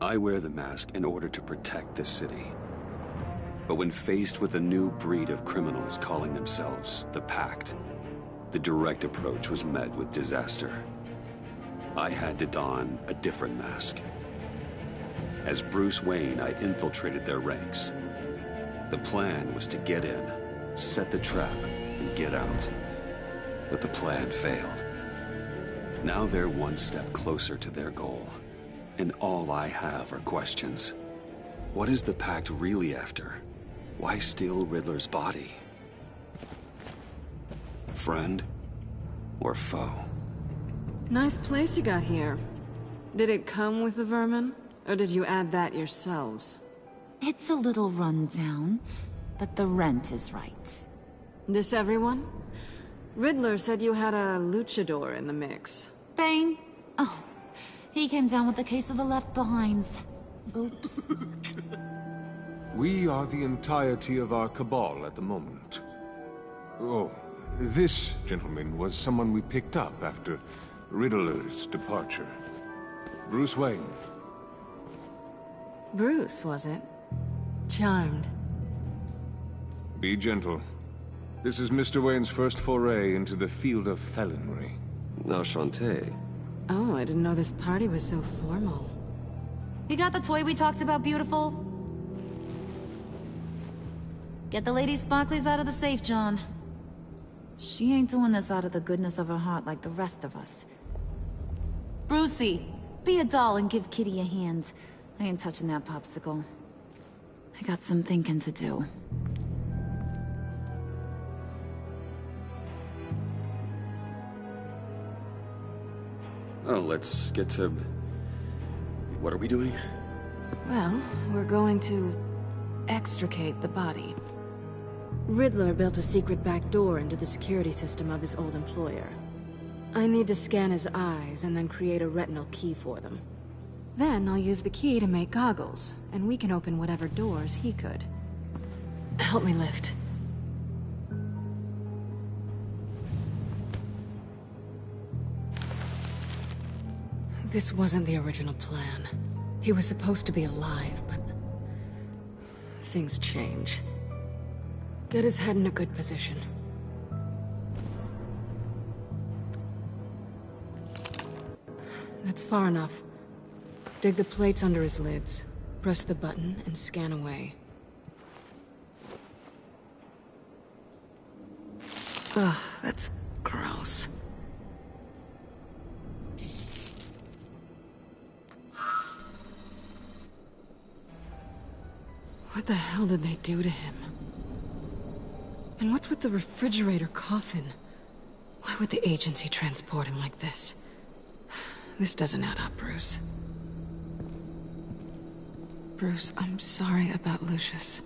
I wear the mask in order to protect this city. But when faced with a new breed of criminals calling themselves the Pact, the direct approach was met with disaster. I had to don a different mask. As Bruce Wayne, I infiltrated their ranks. The plan was to get in, set the trap, and get out. But the plan failed. Now they're one step closer to their goal. And all I have are questions. What is the Pact really after? Why steal Riddler's body? Friend or foe? Nice place you got here. Did it come with the vermin? Or did you add that yourselves? It's a little run down, but the rent is right. This everyone? Riddler said you had a luchador in the mix. Bane? Oh, he came down with a case of the left behinds. Oops. We are the entirety of our cabal at the moment. Oh, this gentleman was someone we picked up after Riddler's departure. Bruce Wayne. Bruce, was it? Charmed. Be gentle. This is Mr. Wayne's first foray into the field of felonry. Enchanté. Oh, I didn't know this party was so formal. You got the toy we talked about, beautiful? Get the lady sparklies out of the safe, John. She ain't doing this out of the goodness of her heart like the rest of us. Brucey, be a doll and give Kitty a hand. I ain't touching that popsicle. I got some thinking to do. Oh, let's get to... What are we doing? Well, we're going to extricate the body. Riddler built a secret back door into the security system of his old employer. I need to scan his eyes and then create a retinal key for them. Then I'll use the key to make goggles, and we can open whatever doors he could. Help me lift. This wasn't the original plan. He was supposed to be alive, but... things change. Get his head in a good position. That's far enough. Dig the plates under his lids. Press the button and scan away. Ugh, that's gross. What the hell did they do to him? And what's with the refrigerator coffin? Why would the agency transport him like this? This doesn't add up, Bruce. Bruce, I'm sorry about Lucius.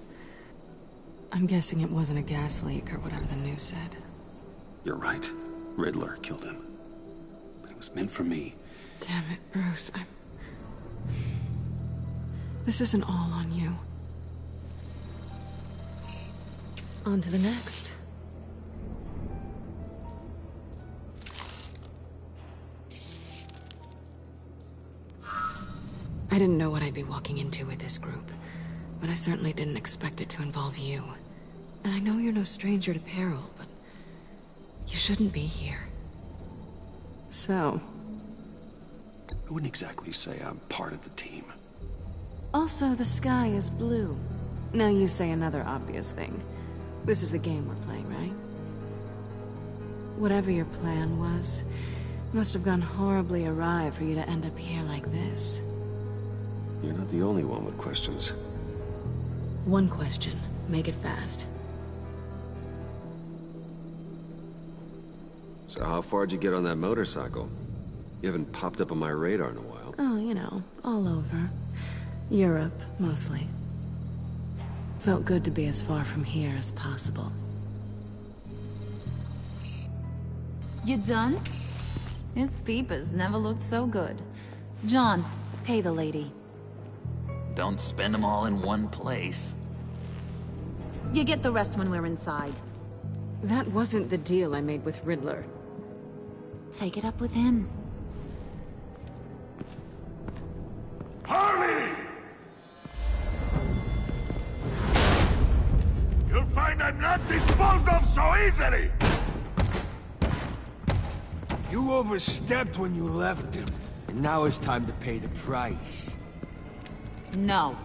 I'm guessing it wasn't a gas leak or whatever the news said. You're right. Riddler killed him. But it was meant for me. Damn it, Bruce. This isn't all on you. On to the next. I didn't know what I'd be walking into with this group, but I certainly didn't expect it to involve you. And I know you're no stranger to peril, but you shouldn't be here. So? I wouldn't exactly say I'm part of the team. Also, the sky is blue. Now you say another obvious thing. This is the game we're playing, right? Whatever your plan was, must have gone horribly awry for you to end up here like this. You're not the only one with questions. One question. Make it fast. So how far'd you get on that motorcycle? You haven't popped up on my radar in a while. Oh, you know, all over. Europe, mostly. Felt good to be as far from here as possible. You done? His peepers never looked so good. John, pay the lady. Don't spend them all in one place. You get the rest when we're inside. That wasn't the deal I made with Riddler. Take it up with him. Harley! mind I'm not disposed of so easily! You overstepped when you left him. And now it's time to pay the price. No.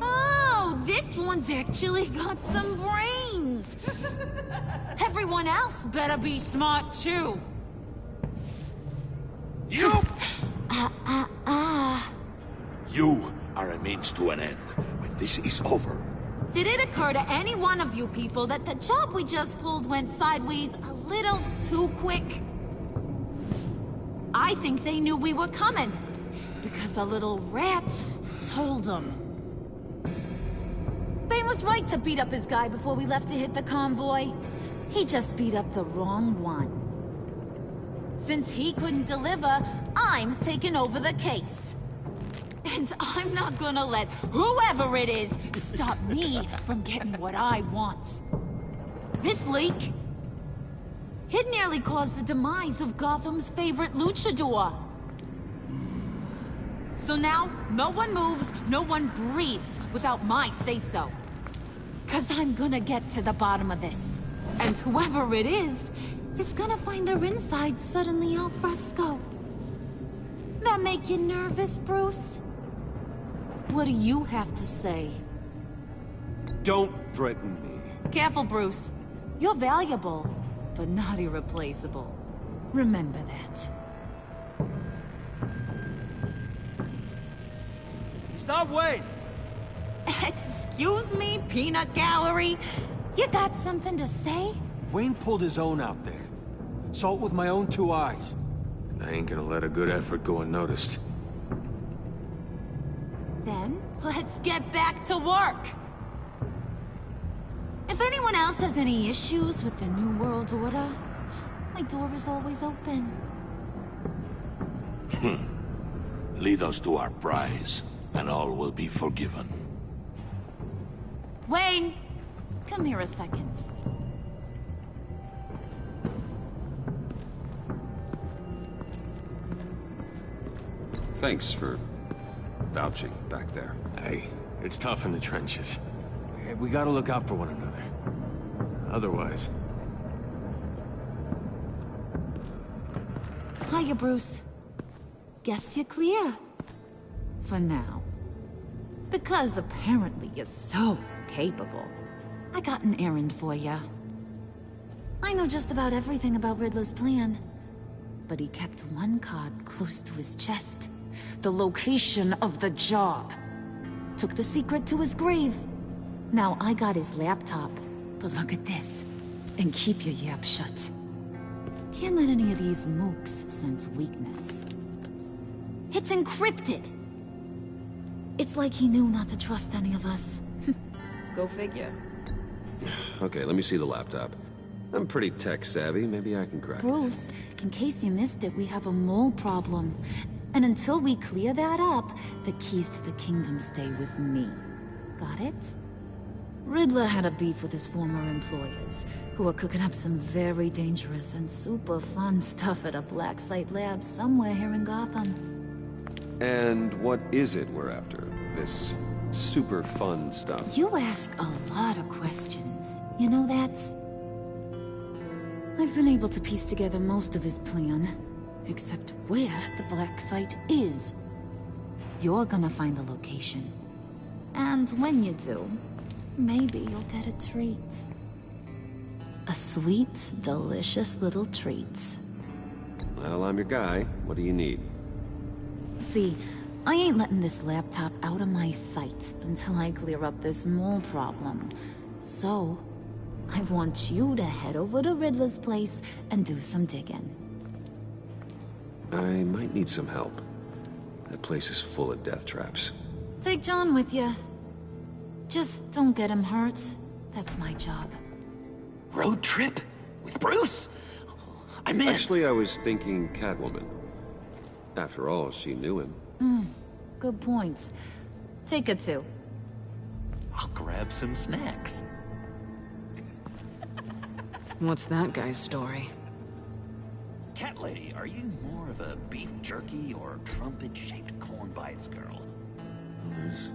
Oh, this one's actually got some brains. Everyone else better be smart too. You! You are a means to an end. When this is over, Did it occur to any one of you people that the job we just pulled went sideways a little too quick? I think they knew we were coming, because a little rat told them. They was right to beat up his guy before we left to hit the convoy. He just beat up the wrong one. Since he couldn't deliver, I'm taking over the case. And I'm not gonna let whoever it is stop me from getting what I want. This leak, it nearly caused the demise of Gotham's favorite luchador. So now, no one moves, no one breathes without my say-so. 'Cause I'm gonna get to the bottom of this. And whoever it is gonna find their insides suddenly al fresco. That make you nervous, Bruce? What do you have to say? Don't threaten me. Careful, Bruce. You're valuable, but not irreplaceable. Remember that. Stop, Wayne! Excuse me, peanut gallery? You got something to say? Wayne pulled his own out there. Saw it with my own 2 eyes. And I ain't gonna let a good effort go unnoticed. Then, let's get back to work. If anyone else has any issues with the New World Order, my door is always open. lead us to our prize, and all will be forgiven. Wayne, come here a second. Thanks for vouching back there. Hey, it's tough in the trenches. We gotta look out for one another. Otherwise... Hiya, Bruce. Guess you're clear. For now. Because apparently you're so capable. I got an errand for ya. I know just about everything about Riddler's plan. But he kept one card close to his chest. The location of the job. Took the secret to his grave. Now I got his laptop. But look at this. And keep your yap shut. Can't let any of these mooks sense weakness. It's encrypted! It's like he knew not to trust any of us. Go figure. Okay, let me see the laptop. I'm pretty tech-savvy. Maybe I can crack it. Bruce, in case you missed it, we have a mole problem. And until we clear that up, the keys to the kingdom stay with me. Got it? Riddler had a beef with his former employers, who were cooking up some very dangerous and super fun stuff at a black site lab somewhere here in Gotham. And what is it we're after? This super fun stuff? You ask a lot of questions. You know that? I've been able to piece together most of his plan, except where the black site is. You're gonna find the location. And when you do, maybe you'll get a treat. A sweet, delicious little treat. Well, I'm your guy. What do you need? See, I ain't letting this laptop out of my sight until I clear up this mole problem. So, I want you to head over to Riddler's place and do some digging. I might need some help. That place is full of death traps. Take John with you. Just don't get him hurt. That's my job. Road trip? With Bruce? I'm in. Actually, I was thinking Catwoman. After all, she knew him. Good point. Take her too. I'll grab some snacks. What's that guy's story? Cat lady, are you more of a beef jerky or trumpet-shaped corn bites girl? There's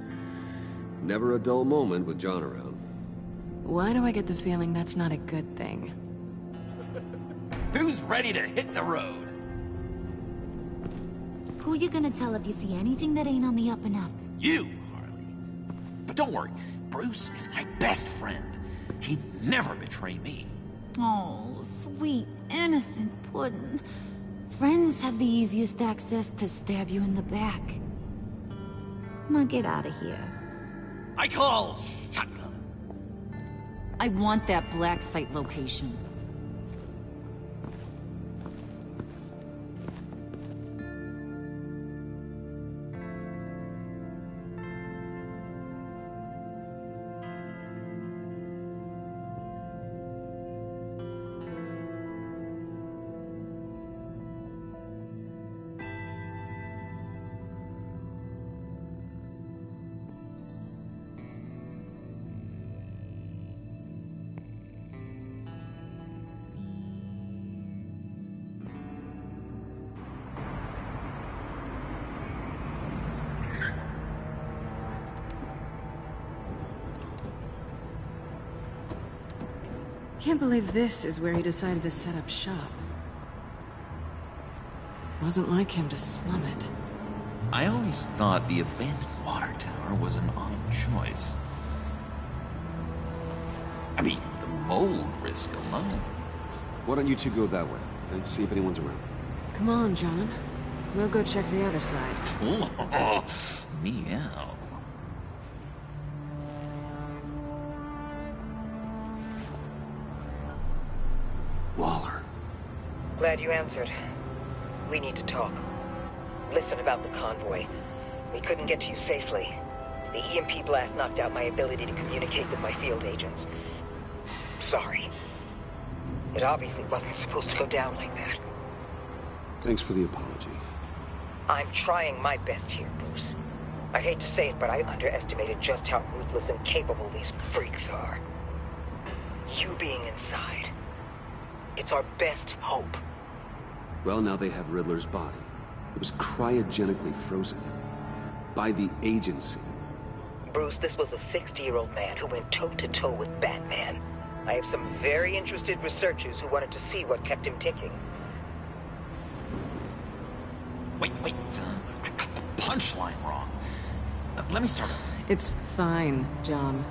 never a dull moment with John around. Why do I get the feeling that's not a good thing? Who's ready to hit the road? Who you gonna tell if you see anything that ain't on the up and up? You, Harley. But don't worry, Bruce is my best friend. He'd never betray me. Oh, sweet, innocent puddin'. Friends have the easiest access to stab you in the back. Now get out of here. I call shotgun. I want that black site location. Can't believe this is where he decided to set up shop. Wasn't like him to slum it. I always thought the abandoned water tower was an odd choice. I mean, the mold risk alone. Why don't you two go that way and see if anyone's around? Come on, John. We'll go check the other side. Meow. Waller. Glad you answered. We need to talk. Listen about the convoy. We couldn't get to you safely. The EMP blast knocked out my ability to communicate with my field agents. Sorry. It obviously wasn't supposed to go down like that. Thanks for the apology. I'm trying my best here, Bruce. I hate to say it, but I underestimated just how ruthless and capable these freaks are. You being inside. It's our best hope. Well, now they have Riddler's body. It was cryogenically frozen. By the agency. Bruce, this was a 60-year-old man who went toe-to-toe with Batman. I have some very interested researchers who wanted to see what kept him ticking. Wait. I got the punchline wrong. Let me start over. It's fine, John.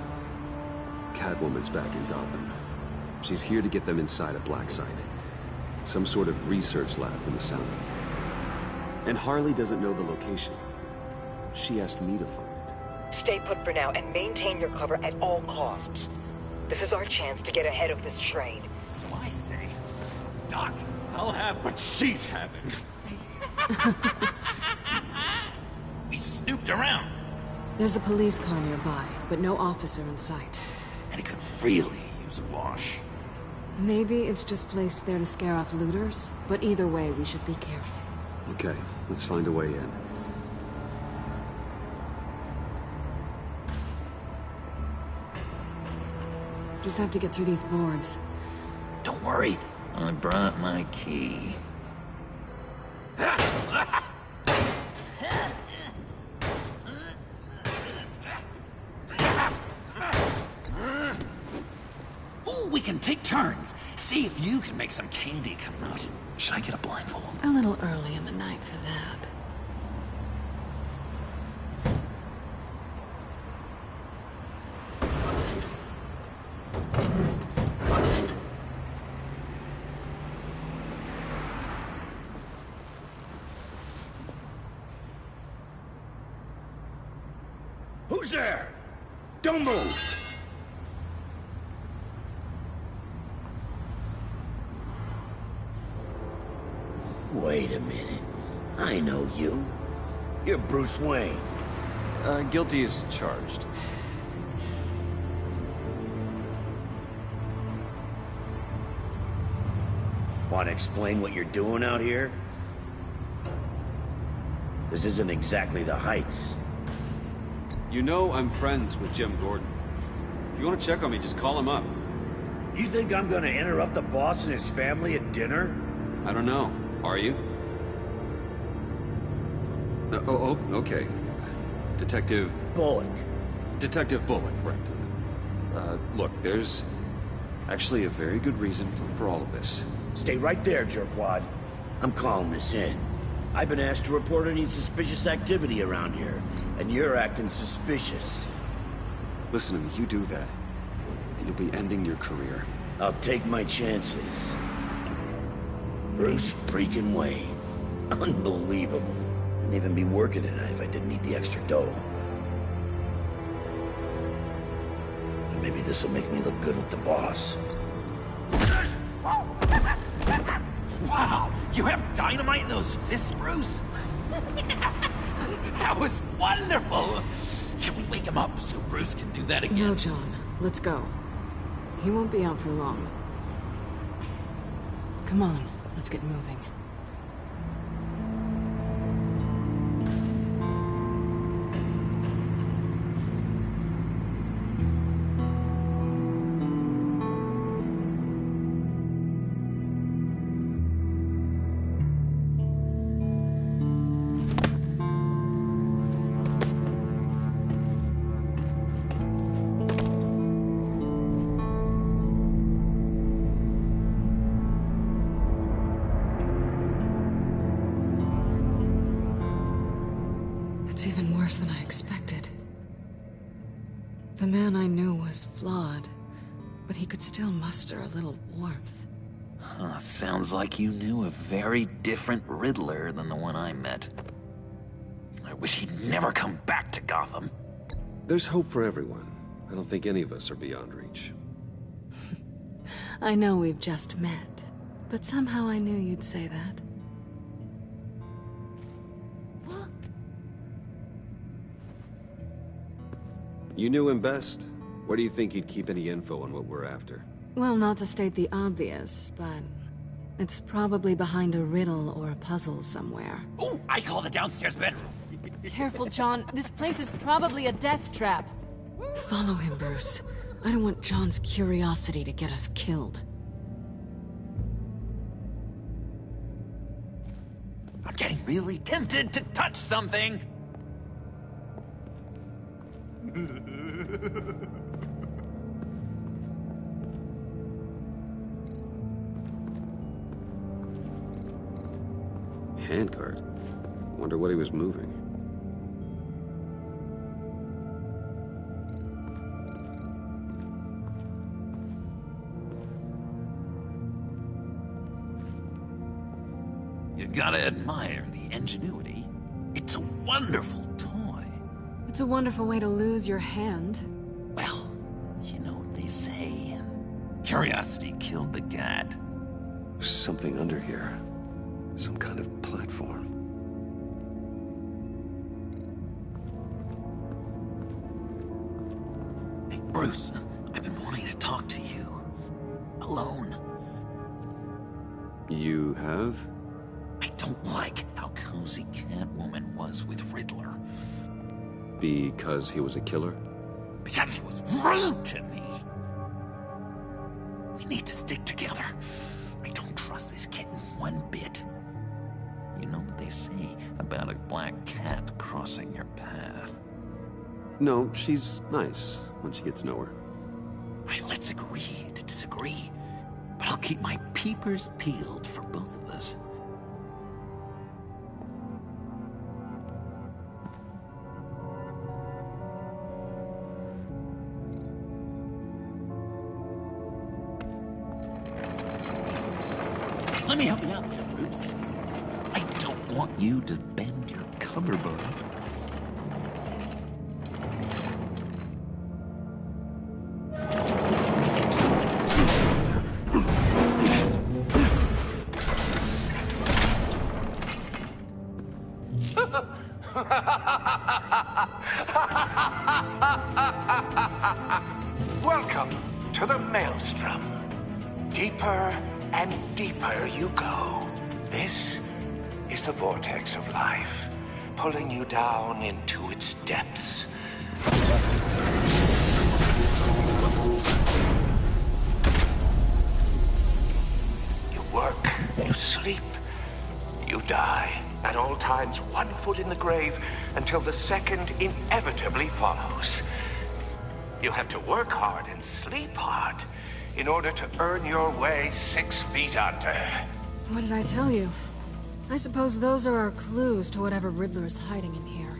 Catwoman's back in Gotham. She's here to get them inside a black site. Some sort of research lab from the sound of it. And Harley doesn't know the location. She asked me to find it. Stay put for now and maintain your cover at all costs. This is our chance to get ahead of this train. So I say, Doc, I'll have what she's having. We snooped around. There's a police car nearby, but no officer in sight. And it could really use a wash. Maybe it's just placed there to scare off looters, but either way, we should be careful. Okay, let's find a way in. Just have to get through these boards. Don't worry, I brought my key. Ooh, we can take turns. See if you can make some candy come out. Should I get a blindfold? A little early in the night for that. Who's there? Don't move! Wait a minute. I know you. You're Bruce Wayne. Guilty as charged. Want to explain what you're doing out here? This isn't exactly the Heights. You know I'm friends with Jim Gordon. If you want to check on me, just call him up. You think I'm gonna interrupt the boss and his family at dinner? I don't know. Are you? Okay. Detective... Bullock. Detective Bullock, right. Look, there's actually a very good reason for all of this. Stay right there, jerkwad. I'm calling this in. I've been asked to report any suspicious activity around here, and you're acting suspicious. Listen to me, you do that, and you'll be ending your career. I'll take my chances. Bruce freaking Wayne. Unbelievable. Wouldn't even be working tonight if I didn't need the extra dough. And maybe this'll make me look good with the boss. Wow, you have dynamite in those fists, Bruce? That was wonderful! Can we wake him up so Bruce can do that again? No, John. Let's go. He won't be out for long. Come on, let's get moving. It's even worse than I expected. The man I knew was flawed, but he could still muster a little warmth. Sounds like you knew a very different Riddler than the one I met. I wish he'd never come back to Gotham. There's hope for everyone. I don't think any of us are beyond reach. I know we've just met, but somehow I knew you'd say that. You knew him best. Where do you think he'd keep any info on what we're after? Well, not to state the obvious, but it's probably behind a riddle or a puzzle somewhere. Oh, I call the downstairs bedroom. Careful, John. This place is probably a death trap. Follow him, Bruce. I don't want John's curiosity to get us killed. I'm getting really tempted to touch something. Handcart? Wonder what he was moving. You gotta admire the ingenuity. It's a wonderful toy. It's a wonderful way to lose your hand. Well, you know what they say. Curiosity killed the cat. There's something under here. Some kind of platform. Hey, Bruce, I've been wanting to talk to you. Alone. You have? I don't like how cozy Catwoman was with Riddler. Because he was a killer? Because he was rude to me. We need to stick together. I don't trust this kitten one bit. You know what they say about a black cat crossing your path? No, she's nice once you get to know her. Right, let's agree to disagree. But I'll keep my peepers peeled for both of us. Let me help you out there, Bruce. I don't want you to bend your cover bar. Welcome to the Maelstrom. Deeper and deeper you go. This is the vortex of life, pulling you down into its depths. You work, you sleep, you die. At all times, 1 foot in the grave until the second inevitably follows. You have to work hard and sleep hard in order to earn your way 6 feet under. What did I tell you? I suppose those are our clues to whatever Riddler is hiding in here.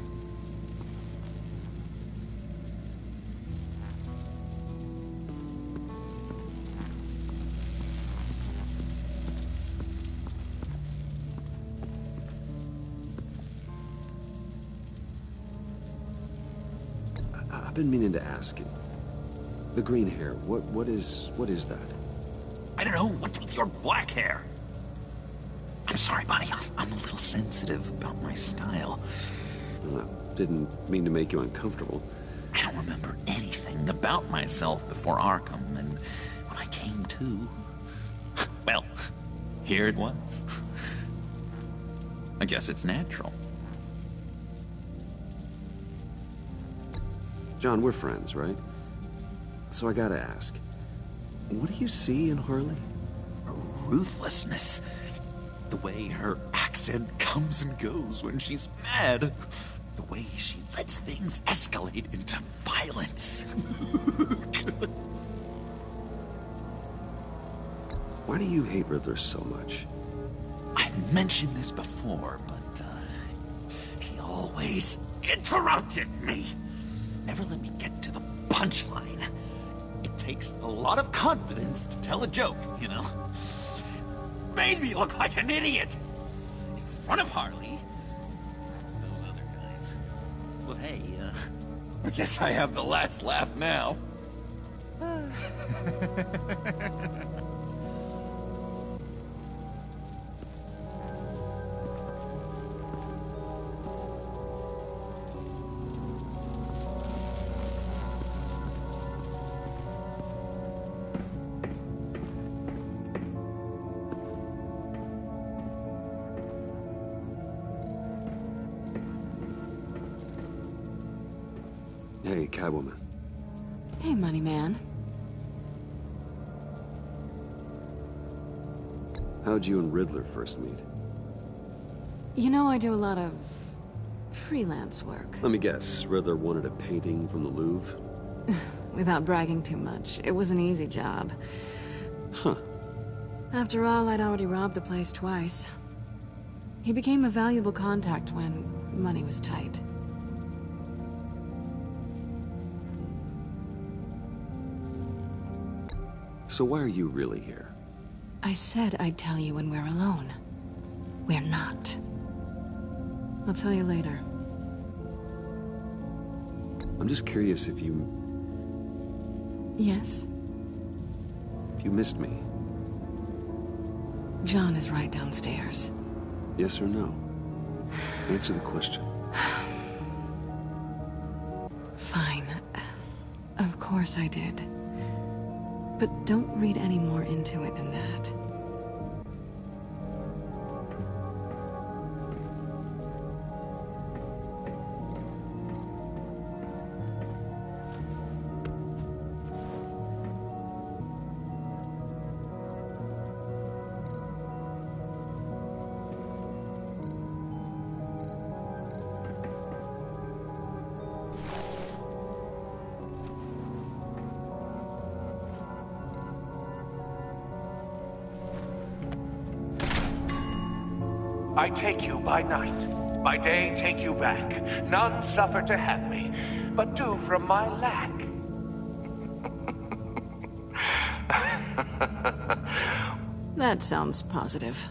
I've been meaning to ask you. The green hair, what is that? I don't know. What's with your black hair? I'm sorry, buddy. I'm a little sensitive about my style. Well, I didn't mean to make you uncomfortable. I don't remember anything about myself before Arkham, and when I came to... well, here it was. I guess it's natural. John, we're friends, right? So I gotta ask, what do you see in Harley? Ruthlessness. The way her accent comes and goes when she's mad. The way she lets things escalate into violence. Why do you hate Riddler so much? I've mentioned this before, but he always interrupted me. Never let me get to the punchline. It takes a lot of confidence to tell a joke, you know? Made me look like an idiot! In front of Harley. Those other guys. Well, hey, I guess I have the last laugh now. Hey, Catwoman. Hey, Money Man. How'd you and Riddler first meet? You know, I do a lot of freelance work. Let me guess, Riddler wanted a painting from the Louvre? Without bragging too much, it was an easy job. Huh. After all, I'd already robbed the place twice. He became a valuable contact when money was tight. So why are you really here? I said I'd tell you when we're alone. We're not. I'll tell you later. I'm just curious if you... Yes? If you missed me. John is right downstairs. Yes or no? Answer the question. Fine. Of course I did. But don't read any more into it than that. I take you by night, by day take you back. None suffer to have me, but do from my lack. That sounds positive.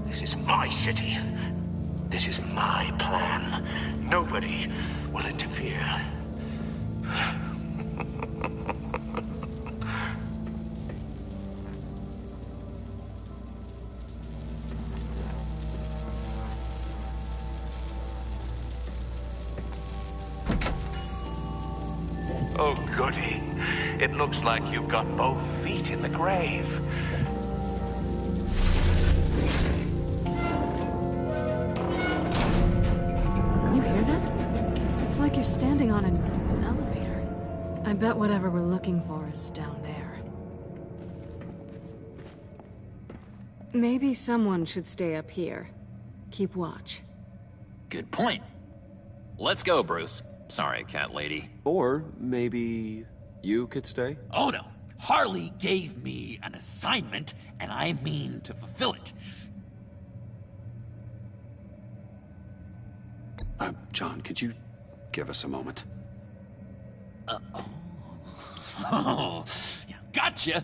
This is my city. This is my plan. Nobody will interfere. Oh, goody. It looks like you've got both feet in the grave. You hear that? It's like you're standing on an elevator. I bet whatever we're looking for is down there. Maybe someone should stay up here. Keep watch. Good point. Let's go, Bruce. Sorry, cat lady. Or maybe you could stay? Oh no. Harley gave me an assignment, and I mean to fulfill it. John, could you give us a moment? Oh, yeah, gotcha.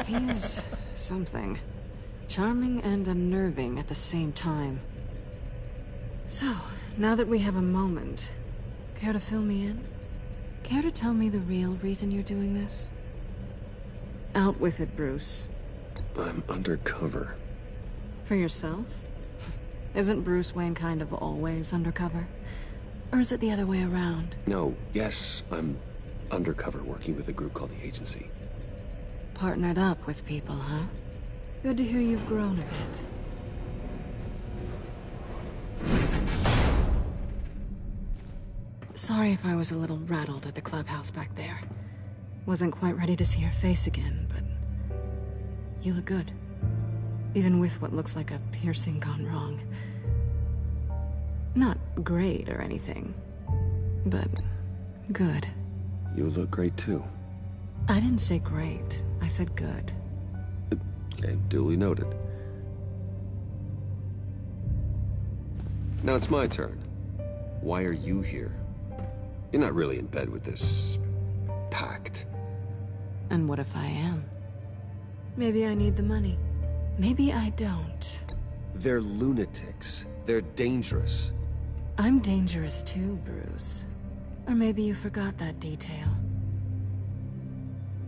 He's something. Charming and unnerving at the same time. So, now that we have a moment, care to fill me in? Care to tell me the real reason you're doing this? Out with it, Bruce. I'm undercover. For yourself? Isn't Bruce Wayne kind of always undercover? Or is it the other way around? No, yes, I'm undercover working with a group called the Agency. Partnered up with people, huh? Good to hear you've grown a bit. Sorry if I was a little rattled at the clubhouse back there. Wasn't quite ready to see your face again, but you look good. Even with what looks like a piercing gone wrong. Not great or anything, but good. You look great too. I didn't say great. I said good. Okay, duly noted. Now it's my turn. Why are you here? You're not really in bed with this pact. And what if I am? Maybe I need the money. Maybe I don't. They're lunatics. They're dangerous. I'm dangerous too, Bruce. Or maybe you forgot that detail.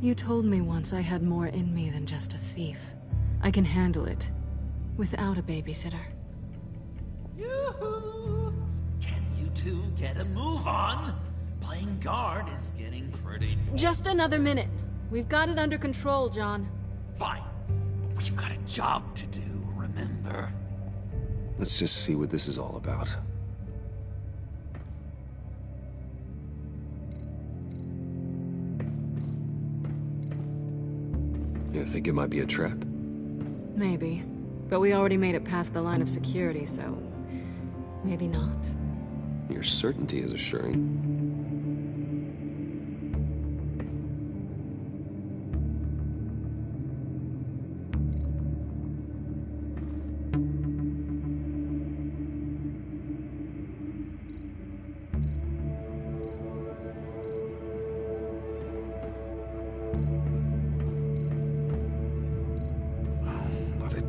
You told me once I had more in me than just a thief. I can handle it, without a babysitter. Yoo-hoo! Can you two get a move on? Playing guard is getting pretty... Just another minute. We've got it under control, John. Fine. But we've got a job to do, remember? Let's just see what this is all about. You think it might be a trap? Maybe. But we already made it past the line of security, so... maybe not. Your certainty is assuring.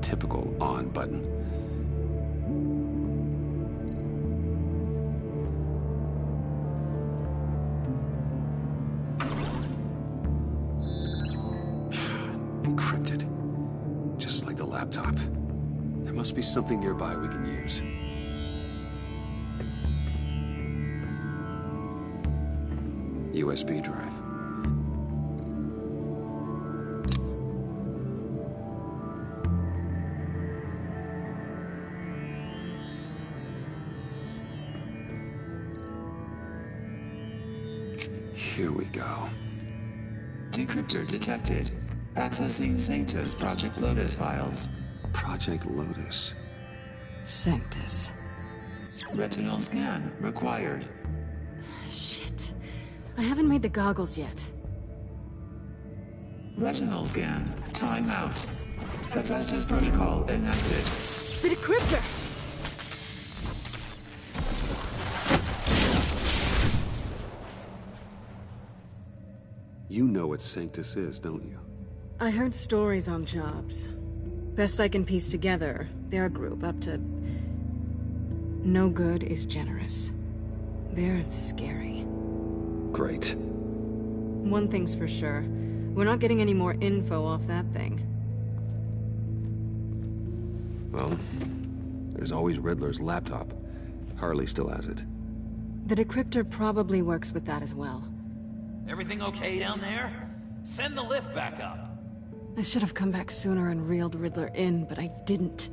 Typical on button. Encrypted. Just like the laptop. There must be something nearby we can use. USB drive. Here we go. Decryptor detected. Accessing Sanctus Project Lotus files. Project Lotus. Sanctus. Retinal scan required. Shit. I haven't made the goggles yet. Retinal scan. Timeout. Hephaestus protocol enacted. The decryptor! You know what Sanctus is, don't you? I heard stories on jobs. Best I can piece together, they're a group up to... no good is generous. They're scary. Great. One thing's for sure. We're not getting any more info off that thing. Well, there's always Riddler's laptop. Harley still has it. The decryptor probably works with that as well. Everything okay down there? Send the lift back up. I should have come back sooner and reeled Riddler in, but I didn't.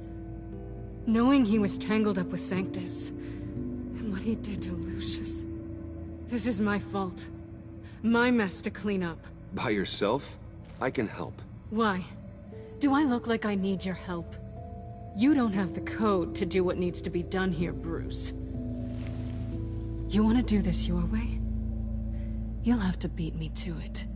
Knowing he was tangled up with Sanctus, and what he did to Lucius. This is my fault. My mess to clean up. By yourself? I can help. Why? Do I look like I need your help? You don't have the code to do what needs to be done here, Bruce. You want to do this your way? You'll have to beat me to it.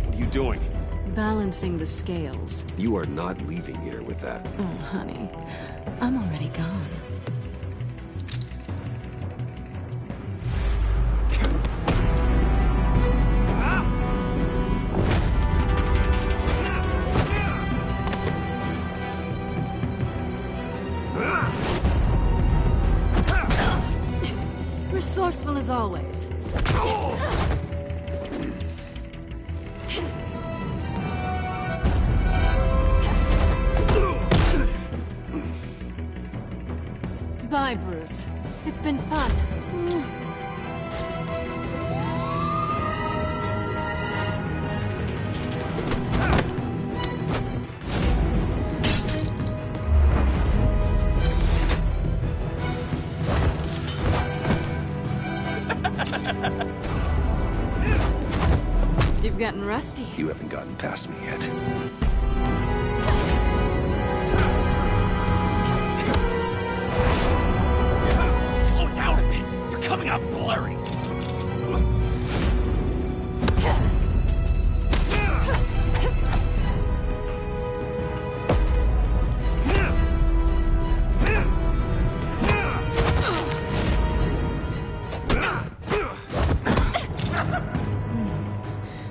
What are you doing? Balancing the scales. You are not leaving here with that. Oh, honey. I'm already gone. Resourceful as always. Bye, Bruce. It's been fun. You've gotten rusty. You haven't gotten past me yet. Slow down a bit. You're coming out blurry.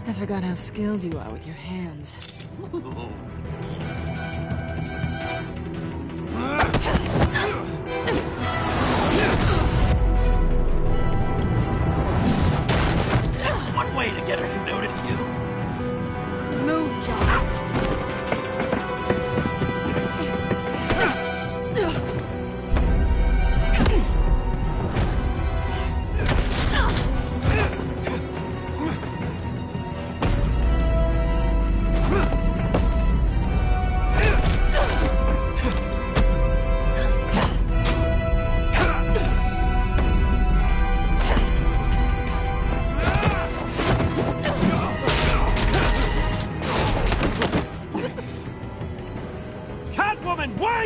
I forgot how skilled you are with your hands. That's one way to get her to notice you. Move, John.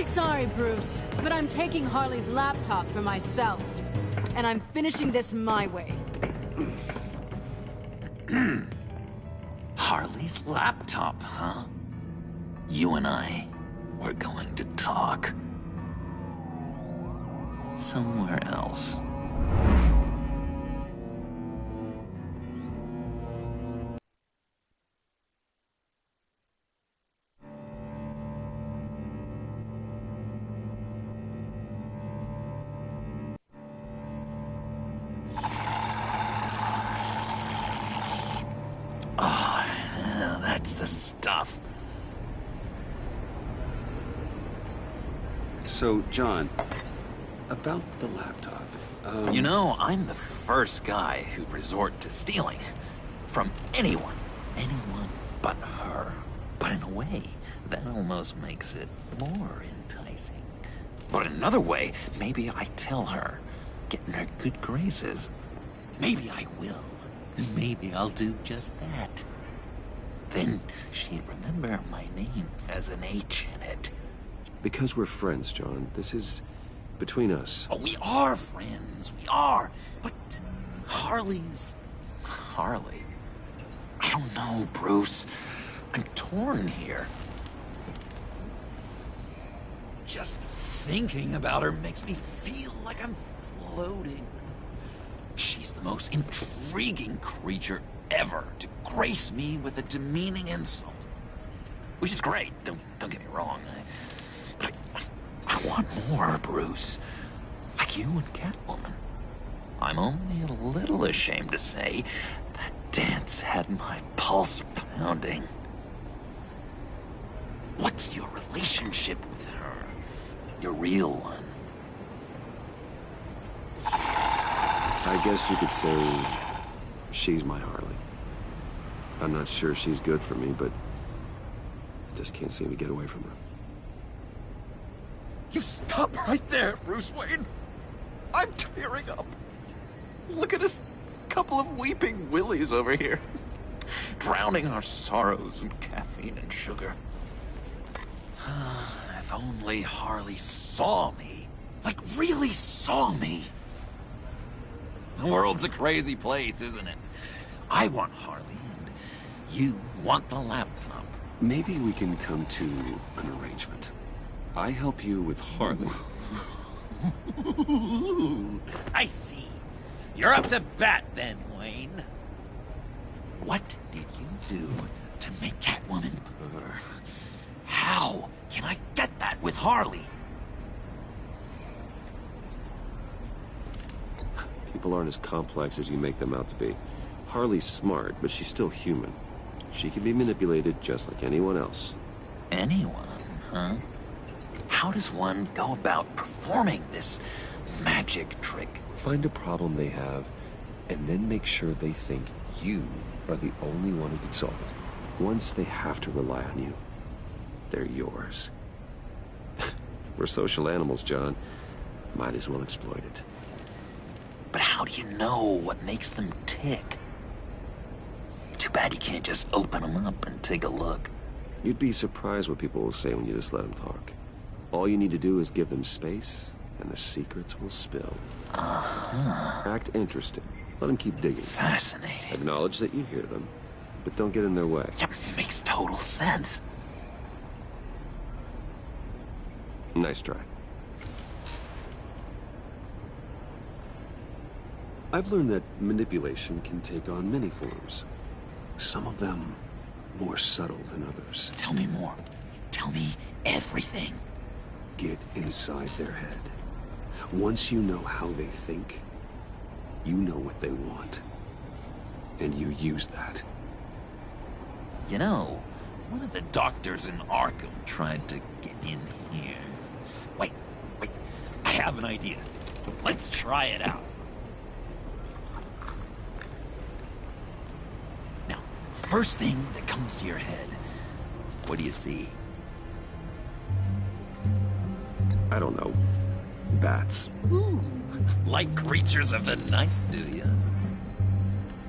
Sorry, Bruce, but I'm taking Harley's laptop for myself. And I'm finishing this my way. Harley's laptop, huh? You and I, we're going to talk. Somewhere else. That's the stuff. So, John, about the laptop, You know, I'm the first guy who'd resort to stealing. From anyone. Anyone but her. But in a way, that almost makes it more enticing. But another way, maybe I tell her, get in her good graces. Maybe I will. Maybe I'll do just that. Then she'd remember my name has an H in it. because we're friends, John. This is between us. Oh, we are friends. We are. But Harley's... Harley? I don't know, Bruce. I'm torn here. Just thinking about her makes me feel like I'm floating. She's the most intriguing creature ever to grace me with a demeaning insult. Which is great, don't get me wrong. I want more, Bruce. Like you and Catwoman. I'm only a little ashamed to say that dance had my pulse pounding. What's your relationship with her? Your real one? I guess you could say she's my Harley. I'm not sure she's good for me, but I just can't seem to get away from her. You stop right there, Bruce Wayne! I'm tearing up. Look at us, couple of weeping willies over here. Drowning our sorrows in caffeine and sugar. If only Harley saw me. Like, really saw me. The world's a crazy place, isn't it? I want Harley, and you want the laptop. Maybe we can come to an arrangement. I help you with Harley. I see. You're up to bat then, Wayne. What did you do to make Catwoman purr? How can I get that with Harley? People aren't as complex as you make them out to be. Harley's smart, but she's still human. She can be manipulated just like anyone else. Anyone, huh? How does one go about performing this magic trick? Find a problem they have, and then make sure they think you are the only one who can solve it. Once they have to rely on you, they're yours. We're social animals, John. Might as well exploit it. But how do you know what makes them tick? Too bad you can't just open them up and take a look. You'd be surprised what people will say when you just let them talk. All you need to do is give them space, and the secrets will spill. Act interested. Let them keep digging. Fascinating. Acknowledge that you hear them, but don't get in their way. Yeah, makes total sense. Nice try. I've learned that manipulation can take on many forms. Some of them more subtle than others. Tell me more. Tell me everything. Get inside their head. Once you know how they think, you know what they want. And you use that. You know, one of the doctors in Arkham tried to get in here. Wait. I have an idea. Let's try it out. Now, first thing that comes to your head, what do you see? I don't know. Bats. Ooh, like creatures of the night, do you?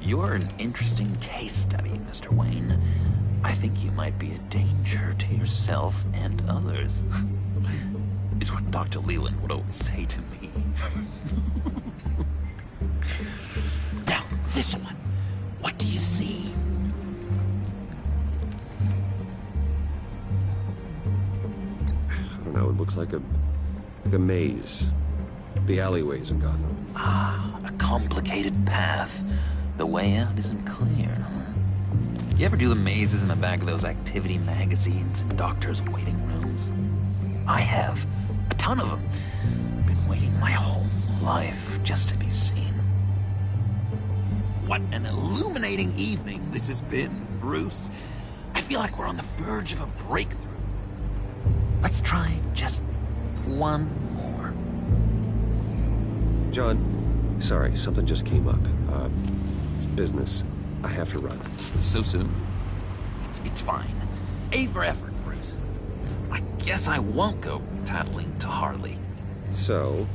You're an interesting case study, Mr. Wayne. I think you might be a danger to yourself and others. Is what Dr. Leland would always say to me. Now, this one. What do you see? I don't know, it looks like a maze. The alleyways in Gotham. A complicated path. The way out isn't clear, huh? You ever do the mazes in the back of those activity magazines in doctors' waiting rooms? I have. A ton of them. Been waiting my whole life just to be seen. What an illuminating evening this has been, Bruce. I feel like we're on the verge of a breakthrough. Let's try just one more. John, sorry, something just came up. It's business. I have to run. So soon? It's fine. A for effort, Bruce. I guess I won't go tattling to Harley. So,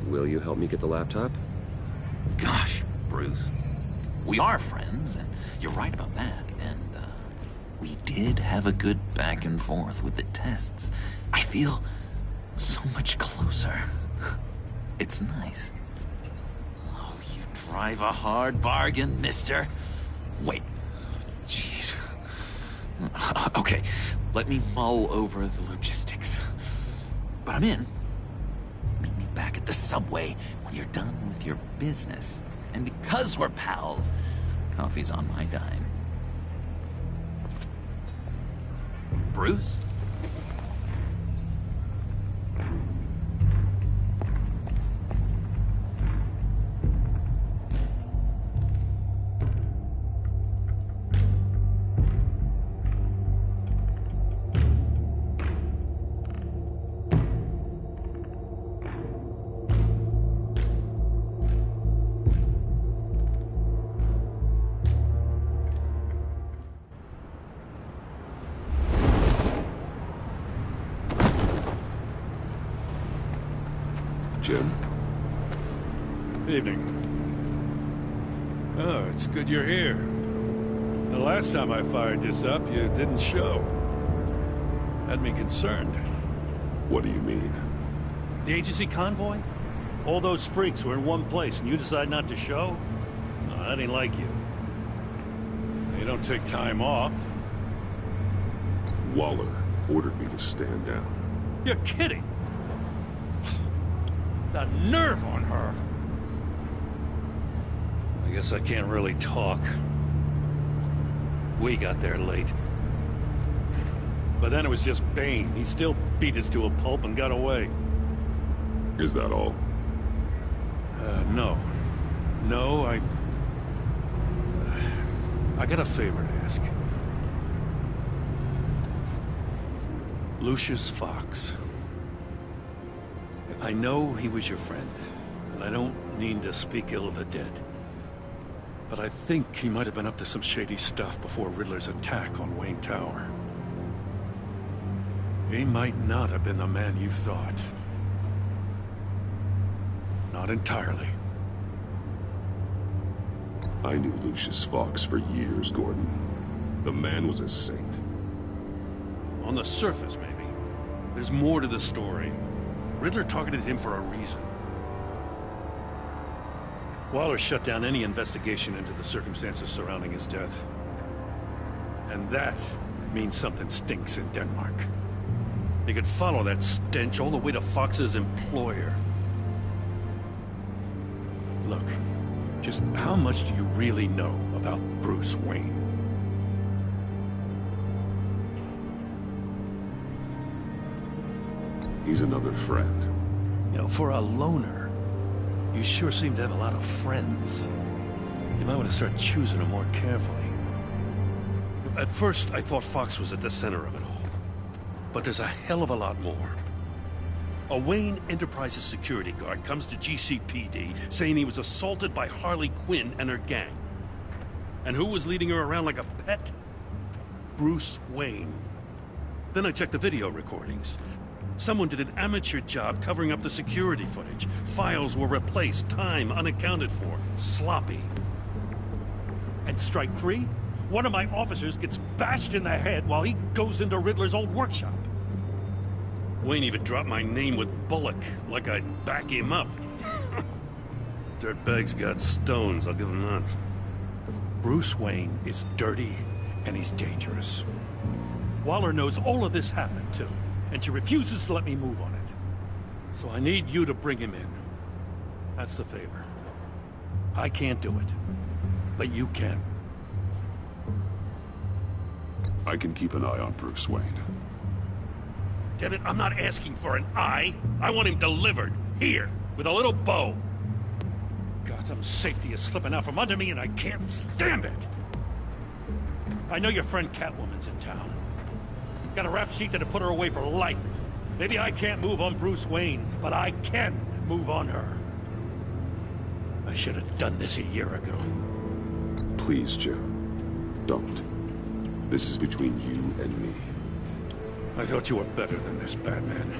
will you help me get the laptop? Gosh, Bruce. We are friends, and you're right about that. And, we did have a good back and forth with the tests. I feel so much closer. It's nice. Oh, you drive a hard bargain, mister. Wait. Jeez. Okay, let me mull over the logistics. But I'm in. Meet me back at the subway when you're done with your business. And because we're pals, coffee's on my dime. Bruce? Jim. Evening. Oh, it's good you're here. The last time I fired this up, you didn't show. Had me concerned. What do you mean? The agency convoy? All those freaks were in one place and you decide not to show? No, that ain't like you. You don't take time off. Waller ordered me to stand down. You're kidding! The nerve on her! I guess I can't really talk. We got there late. But then it was just Bane. He still beat us to a pulp and got away. Is that all? No. No, I got a favor to ask. Lucius Fox. I know he was your friend, and I don't mean to speak ill of the dead. But I think he might have been up to some shady stuff before Riddler's attack on Wayne Tower. He might not have been the man you thought. Not entirely. I knew Lucius Fox for years, Gordon. The man was a saint. On the surface, maybe. There's more to the story. Riddler targeted him for a reason. Waller shut down any investigation into the circumstances surrounding his death. And that means something stinks in Denmark. You could follow that stench all the way to Fox's employer. Look, just how much do you really know about Bruce Wayne? He's another friend. You know, for a loner, you sure seem to have a lot of friends. You might want to start choosing them more carefully. At first, I thought Fox was at the center of it all. But there's a hell of a lot more. A Wayne Enterprises security guard comes to GCPD saying he was assaulted by Harley Quinn and her gang. And who was leading her around like a pet? Bruce Wayne. Then I checked the video recordings. Someone did an amateur job covering up the security footage. Files were replaced, time unaccounted for, sloppy. And strike three? One of my officers gets bashed in the head while he goes into Riddler's old workshop. Wayne even dropped my name with Bullock, like I'd back him up. Dirtbag's got stones, I'll give him that. Bruce Wayne is dirty, and he's dangerous. Waller knows all of this happened, too, and she refuses to let me move on it. So I need you to bring him in. That's the favor. I can't do it, but you can. I can keep an eye on Bruce Wayne. Damn it, I'm not asking for an eye. I want him delivered, here, with a little bow. Gotham's safety is slipping out from under me and I can't stand it. I know your friend Catwoman's in town. Got a rap sheet that'll put her away for life. Maybe I can't move on Bruce Wayne, but I can move on her. I should have done this a year ago. Please, Jim. Don't. This is between you and me. I thought you were better than this, Batman.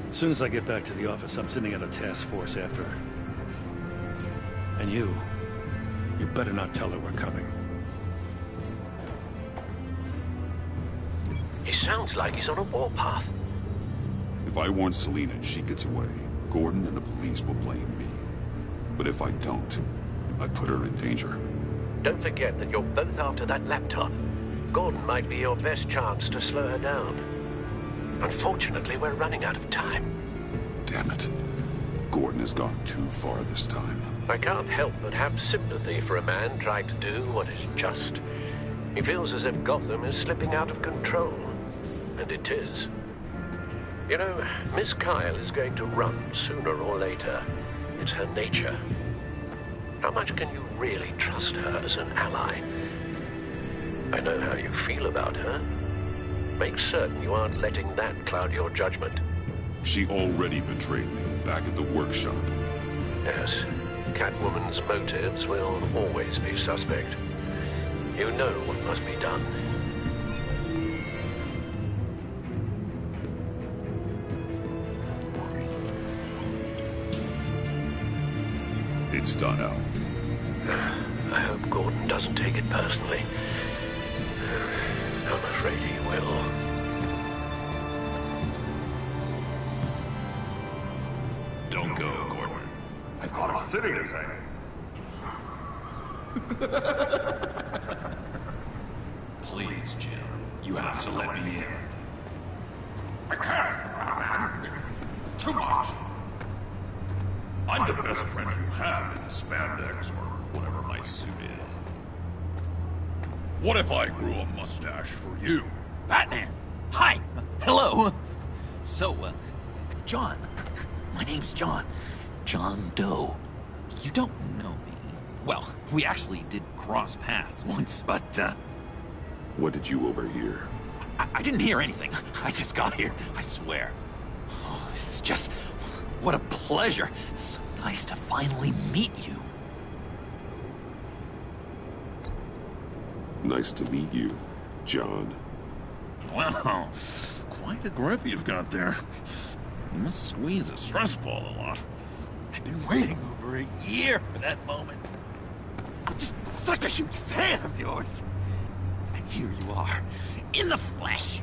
As soon as I get back to the office, I'm sending out a task force after her. And you better not tell her we're coming. He sounds like he's on a warpath. If I warn Selina and she gets away, Gordon and the police will blame me. But if I don't, I put her in danger. Don't forget that you're both after that laptop. Gordon might be your best chance to slow her down. Unfortunately, we're running out of time. Damn it. Gordon has gone too far this time. I can't help but have sympathy for a man trying to do what is just. He feels as if Gotham is slipping out of control. And it is. You know, Miss Kyle is going to run sooner or later. It's her nature. How much can you really trust her as an ally? I know how you feel about her. Make certain you aren't letting that cloud your judgment. She already betrayed me back at the workshop. Yes, Catwoman's motives will always be suspect. You know what must be done. gets done out. I hope Gordon doesn't take it personally. I'm afraid he will. Don't go, Gordon. I've got a fitting thing. Please, Jim. You have to let me in. I can't, man. Too much. I'm the best friend you have in spandex or whatever my suit is. What if I grew a mustache for you? Batman! Hi! Hello! So, John. My name's John. John Doe. You don't know me. Well, we actually did cross paths once, but, What did you overhear? I didn't hear anything. I just got here, I swear. Oh, this is just... what a pleasure. So nice to finally meet you. Nice to meet you, John. Wow, quite a grip you've got there. You must squeeze a stress ball a lot. I've been waiting over a year for that moment. I'm just such a huge fan of yours. And here you are, in the flesh.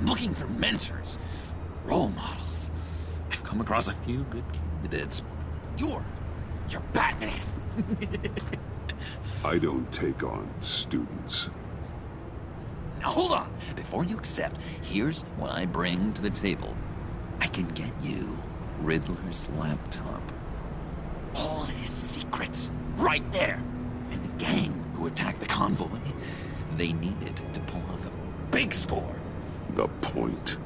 Looking for mentors, role models. I've come across a few good candidates. You're Batman. I don't take on students. Now hold on. Before you accept, here's what I bring to the table. I can get you Riddler's laptop. All his secrets, right there. And the gang who attacked the convoy, they needed to pull off a big score. The point.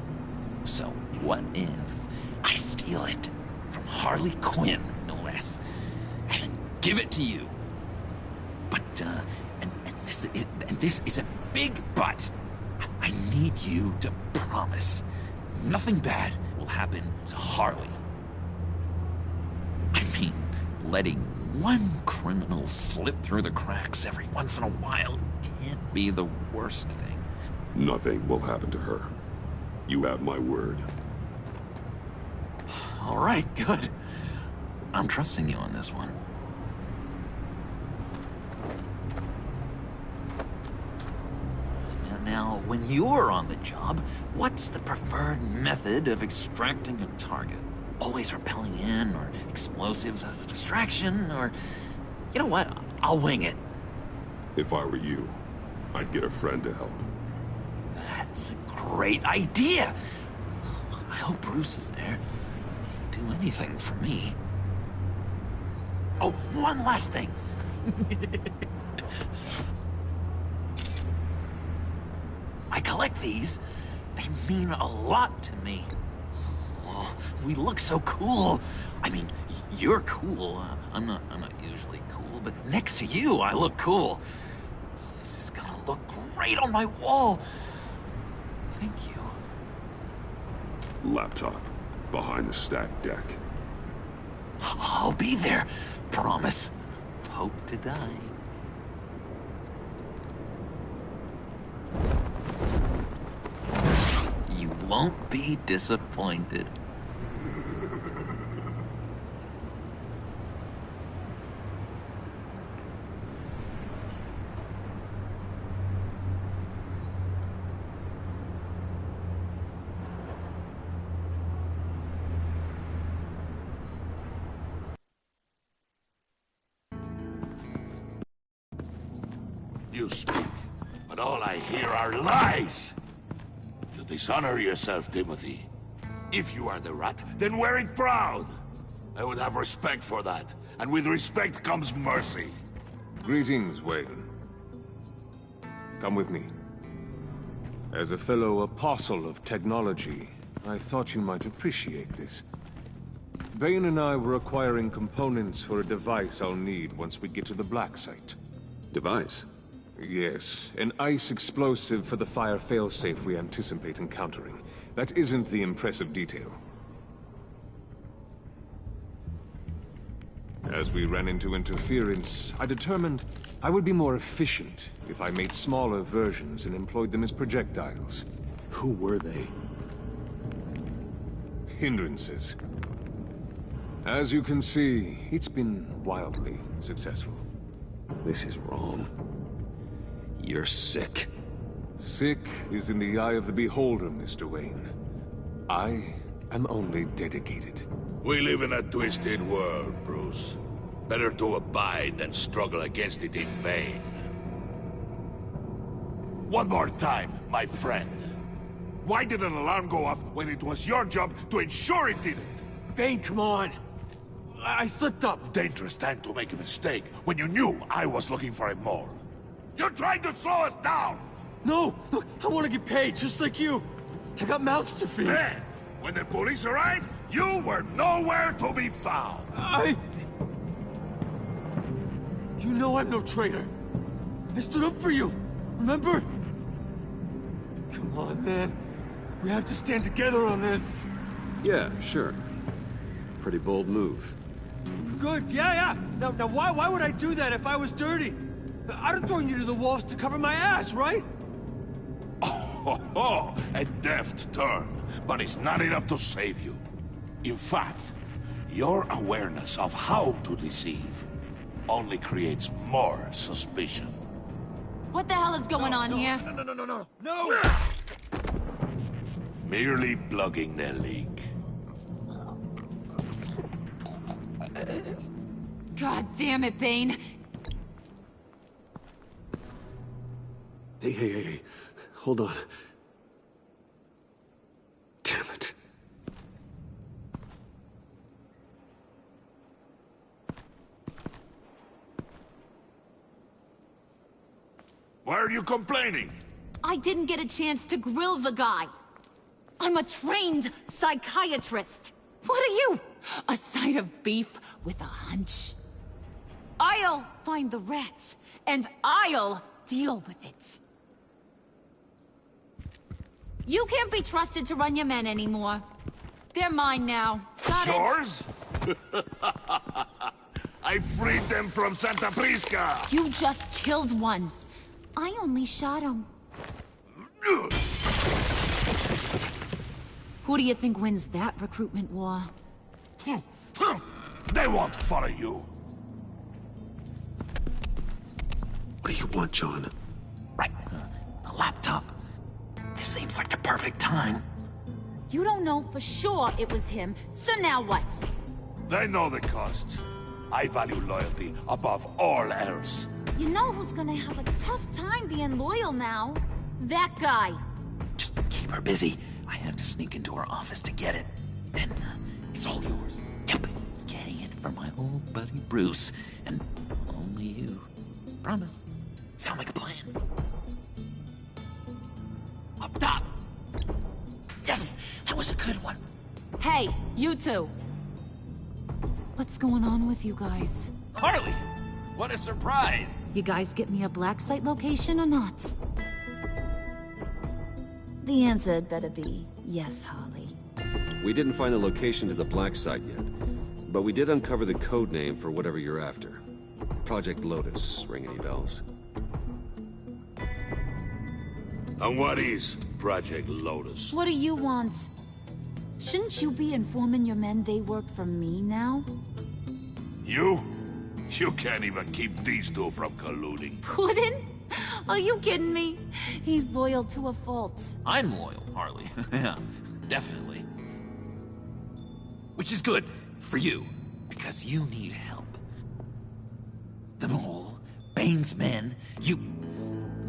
So what if I steal it from Harley Quinn, no less, and then give it to you? But, and this is a big but. I need you to promise nothing bad will happen to Harley. I mean, letting one criminal slip through the cracks every once in a while can't be the worst thing. Nothing will happen to her. You have my word. All right, good. I'm trusting you on this one. Now, when you're on the job, what's the preferred method of extracting a target? Always rappelling in, or explosives as a distraction, or... You know what? I'll wing it. If I were you, I'd get a friend to help. That's a great idea. I hope Bruce is there. He'd do anything for me. Oh, one last thing. I collect these. They mean a lot to me. Oh, we look so cool. I mean, you're cool. I'm not usually cool, but next to you, I look cool. This is gonna look great on my wall. Thank you. Laptop. Behind the stacked deck. I'll be there. Promise. Hope to die. You won't be disappointed. You speak, but all I hear are lies. You dishonor yourself, Timothy. If you are the rat, then wear it proud. I would have respect for that, and with respect comes mercy. Greetings, Wayne. Come with me. As a fellow apostle of technology, I thought you might appreciate this. Bane and I were acquiring components for a device I'll need once we get to the Black Site. Device? Yes, an ice explosive for the fire failsafe we anticipate encountering. That isn't the impressive detail. As we ran into interference, I determined I would be more efficient if I made smaller versions and employed them as projectiles. Who were they? Hindrances. As you can see, it's been wildly successful. This is wrong. You're sick. Sick is in the eye of the beholder, Mr. Wayne. I am only dedicated. We live in a twisted world, Bruce. Better to abide than struggle against it in vain. One more time, my friend. Why did an alarm go off when it was your job to ensure it didn't? Bane, come on. I slipped up. Dangerous time to make a mistake when you knew I was looking for a mole. You're trying to slow us down! No! Look, I want to get paid, just like you. I got mouths to feed. Then, when the police arrived, you were nowhere to be found. You know I'm no traitor. I stood up for you, remember? Come on, man. We have to stand together on this. Yeah, sure. Pretty bold move. Good, yeah. Now why would I do that if I was dirty? I'd have thrown you to the wolves to cover my ass, right? Oh, a deft turn, but it's not enough to save you. In fact, your awareness of how to deceive only creates more suspicion. What the hell is going on here? No! Merely plugging the leak. God damn it, Bane. Hey. Hold on. Damn it. Why are you complaining? I didn't get a chance to grill the guy. I'm a trained psychiatrist. What are you? A side of beef with a hunch? I'll find the rat, and I'll deal with it. You can't be trusted to run your men anymore. They're mine now. Got it? Yours? I freed them from Santa Prisca! You just killed one. I only shot him. Who do you think wins that recruitment war? They won't follow you. What do you want, John? Right. The laptop. This seems like the perfect time. You don't know for sure it was him, so now what? They know the cost. I value loyalty above all else. You know who's gonna have a tough time being loyal now? That guy. Just keep her busy. I have to sneak into her office to get it. Then, it's all yours. Yep. Getting it for my old buddy Bruce. And only you. Promise. Sound like a plan? Up top! Yes! That was a good one. Hey, you two. What's going on with you guys? Harley! What a surprise! You guys get me a black site location or not? The answer had better be yes, Harley. We didn't find the location to the black site yet, but we did uncover the code name for whatever you're after. Project Lotus. Ring any bells? And what is Project Lotus? What do you want? Shouldn't you be informing your men they work for me now? You? You can't even keep these two from colluding. Puddin'? Are you kidding me? He's loyal to a fault. I'm loyal, Harley. Yeah, definitely. Which is good for you, because you need help. The mole, Bane's men, you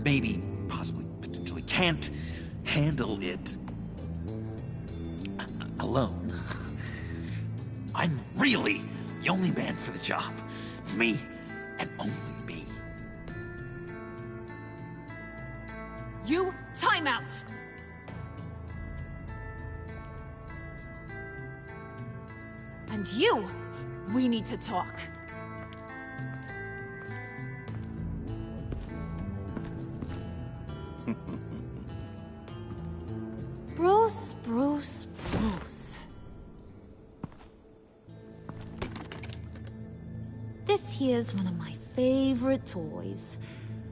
maybe, possibly, potentially can't handle it alone. I'm really the only man for the job. Me, and only me. You, time out! And you, we need to talk. Bruce. This here's one of my favorite toys.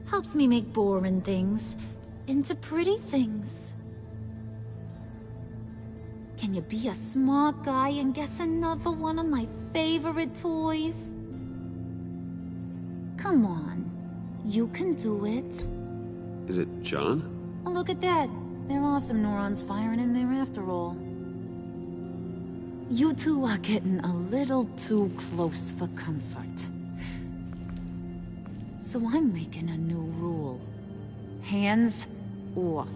Helps me make boring things into pretty things. Can you be a smart guy and guess another one of my favorite toys? Come on. You can do it. Is it John? Oh, look at that. There are some neurons firing in there after all. You two are getting a little too close for comfort. So I'm making a new rule. Hands off.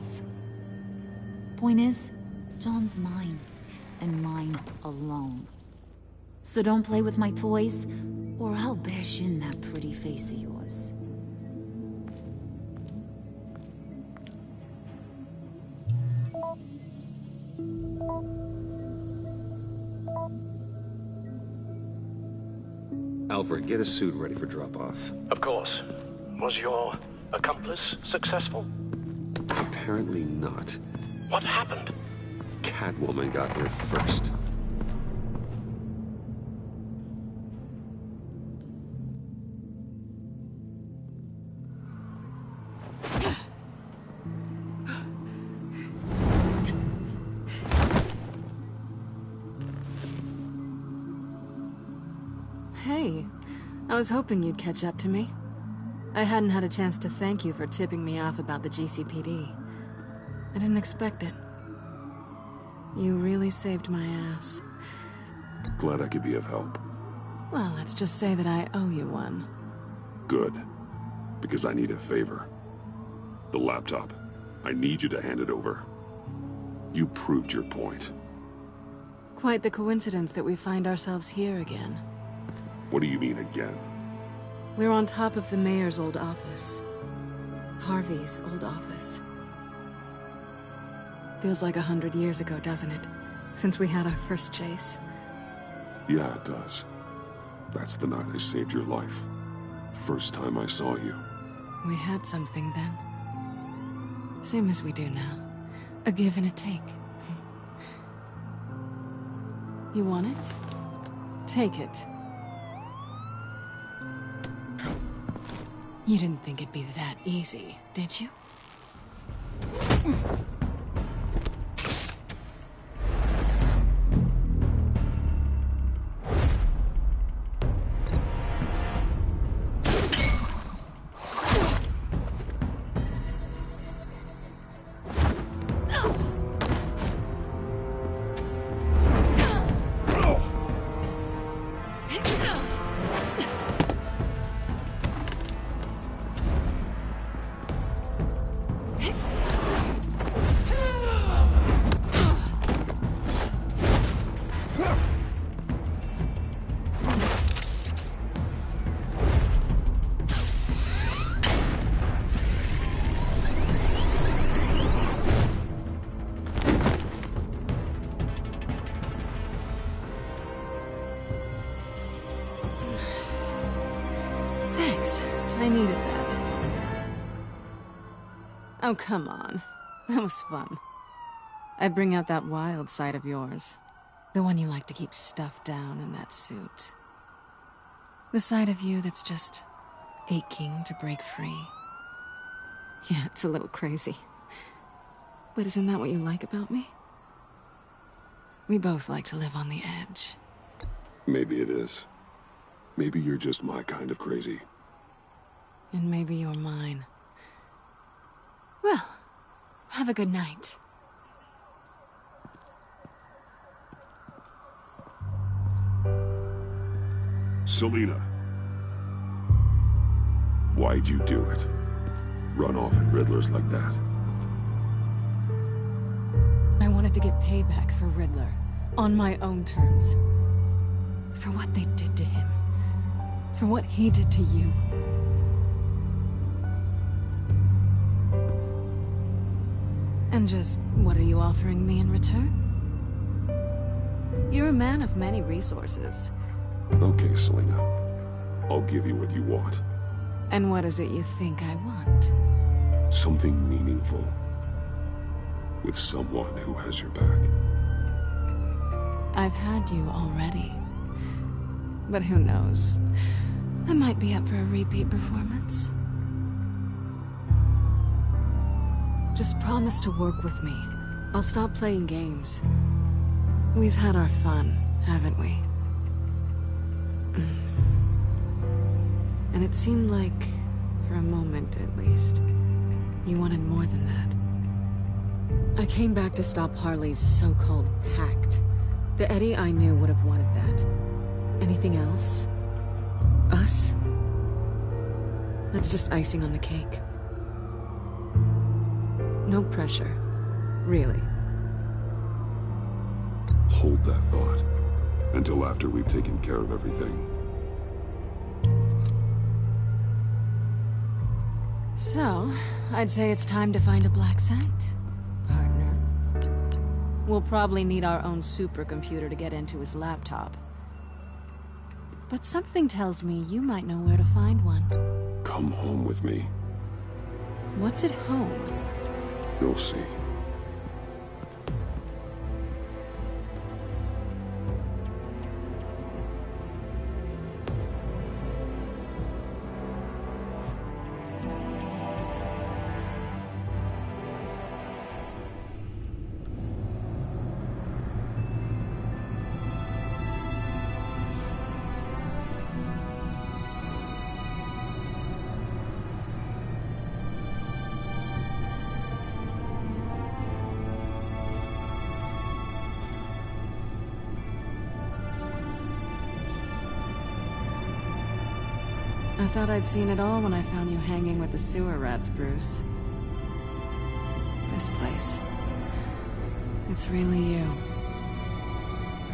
Point is, John's mine, and mine alone. So don't play with my toys, or I'll bash in that pretty face of yours. Alfred, get a suit ready for drop-off. Of course. Was your accomplice successful? Apparently not. What happened? Catwoman got here first. Hey, I was hoping you'd catch up to me. I hadn't had a chance to thank you for tipping me off about the GCPD. I didn't expect it. You really saved my ass. Glad I could be of help. Well, let's just say that I owe you one. Good. Because I need a favor. The laptop. I need you to hand it over. You proved your point. Quite the coincidence that we find ourselves here again. What do you mean again? We're on top of the mayor's old office. Harvey's old office. Feels like 100 years ago, doesn't it? Since we had our first chase. Yeah, it does. That's the night I saved your life. First time I saw you. We had something then. Same as we do now. A give and a take. You want it? Take it. You didn't think it'd be that easy, did you? I needed that. Oh, come on. That was fun. I bring out that wild side of yours. The one you like to keep stuffed down in that suit. The side of you that's just aching to break free. Yeah, it's a little crazy. But isn't that what you like about me? We both like to live on the edge. Maybe it is. Maybe you're just my kind of crazy. And maybe you're mine. Well, have a good night. Selina. Why'd you do it? Run off at Riddlers like that? I wanted to get payback for Riddler. On my own terms. For what they did to him. For what he did to you. And just, what are you offering me in return? You're a man of many resources. Okay, Selina. I'll give you what you want. And what is it you think I want? Something meaningful. With someone who has your back. I've had you already. But who knows? I might be up for a repeat performance. Just promise to work with me. I'll stop playing games. We've had our fun, haven't we? And it seemed like, for a moment at least, you wanted more than that. I came back to stop Harley's so-called pact. The Eddie I knew would have wanted that. Anything else? Us? That's just icing on the cake. No pressure. Really. Hold that thought. Until after we've taken care of everything. So, I'd say it's time to find a black site, partner. We'll probably need our own supercomputer to get into his laptop. But something tells me you might know where to find one. Come home with me. What's at home? You'll see. I thought I'd seen it all when I found you hanging with the sewer rats, Bruce. This place. It's really you.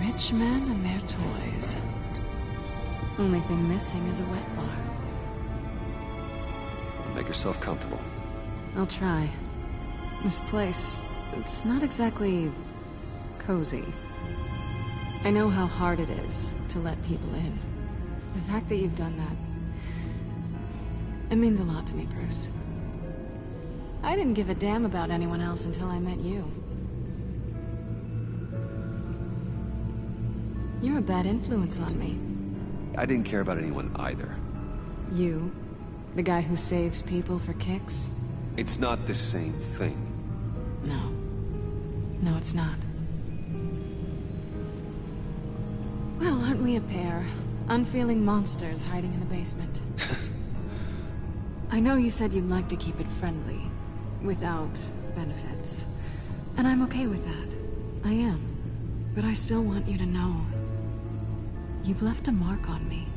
Rich men and their toys. Only thing missing is a wet bar. Make yourself comfortable. I'll try. This place, it's not exactly cozy. I know how hard it is to let people in. The fact that you've done that, it means a lot to me, Bruce. I didn't give a damn about anyone else until I met you. You're a bad influence on me. I didn't care about anyone either. You? The guy who saves people for kicks? It's not the same thing. No. No, it's not. Well, aren't we a pair? Unfeeling monsters hiding in the basement. I know you said you'd like to keep it friendly, without benefits. And I'm okay with that. I am. But I still want you to know. You've left a mark on me.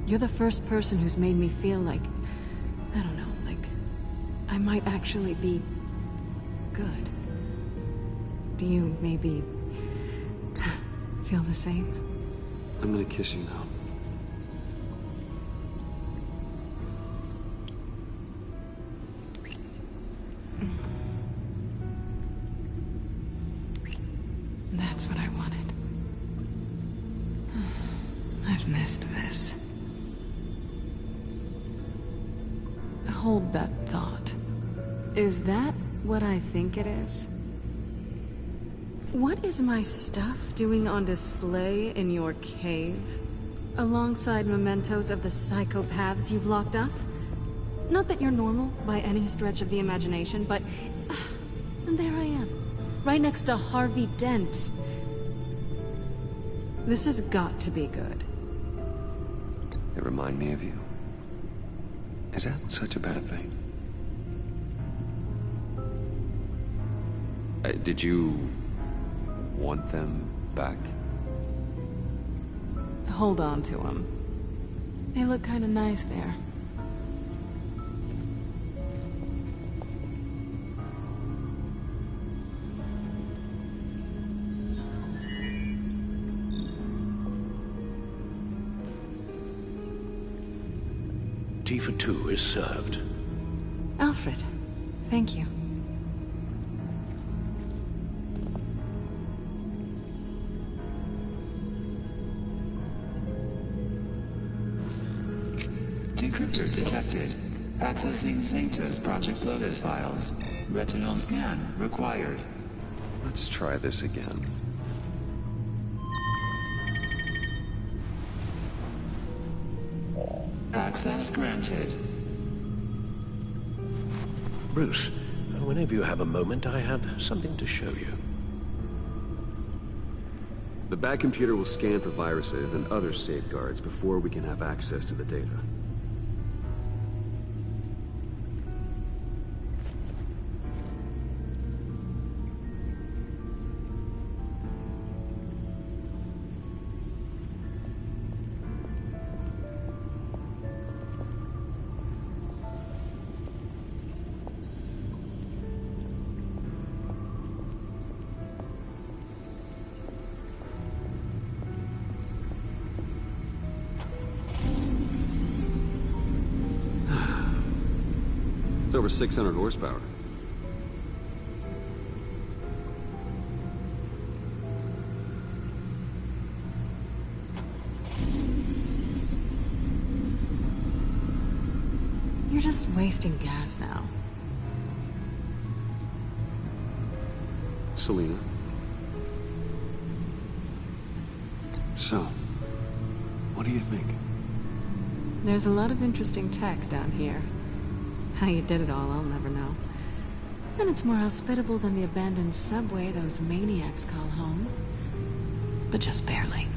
You're the first person who's made me feel like, I don't know, like I might actually be good. Do you maybe feel the same? I'm gonna kiss you now. That's what I wanted. I've missed this. Hold that thought. Is that what I think it is? What is my stuff doing on display in your cave? Alongside mementos of the psychopaths you've locked up? Not that you're normal by any stretch of the imagination, but... and there I am. Right next to Harvey Dent. This has got to be good. They remind me of you. Is that such a bad thing? Did you want them back? Hold on to them. They look kind of nice there. Tea for two is served. Alfred, thank you. Decryptor detected. Accessing Sanctus Project Lotus files. Retinal scan required. Let's try this again. Access granted. Bruce, whenever you have a moment, I have something to show you. The back computer will scan for viruses and other safeguards before we can have access to the data. It's over 600 horsepower. You're just wasting gas now. Selena. So, what do you think? There's a lot of interesting tech down here. How you did it all, I'll never know. And it's more hospitable than the abandoned subway those maniacs call home. But just barely.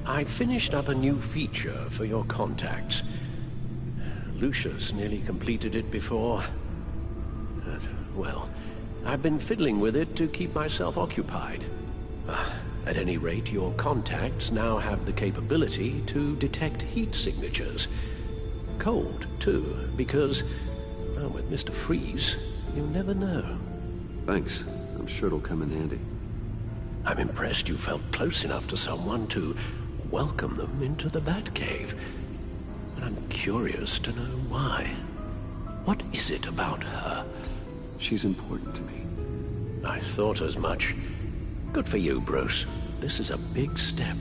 I finished up a new feature for your contacts. Lucius nearly completed it before. Well, I've been fiddling with it to keep myself occupied. At any rate, your contacts now have the capability to detect heat signatures. Cold, too, because, well, with Mr. Freeze, you never know. Thanks. I'm sure it'll come in handy. I'm impressed you felt close enough to someone to welcome them into the Batcave. And I'm curious to know why. What is it about her? She's important to me. I thought as much. Good for you, Bruce. This is a big step.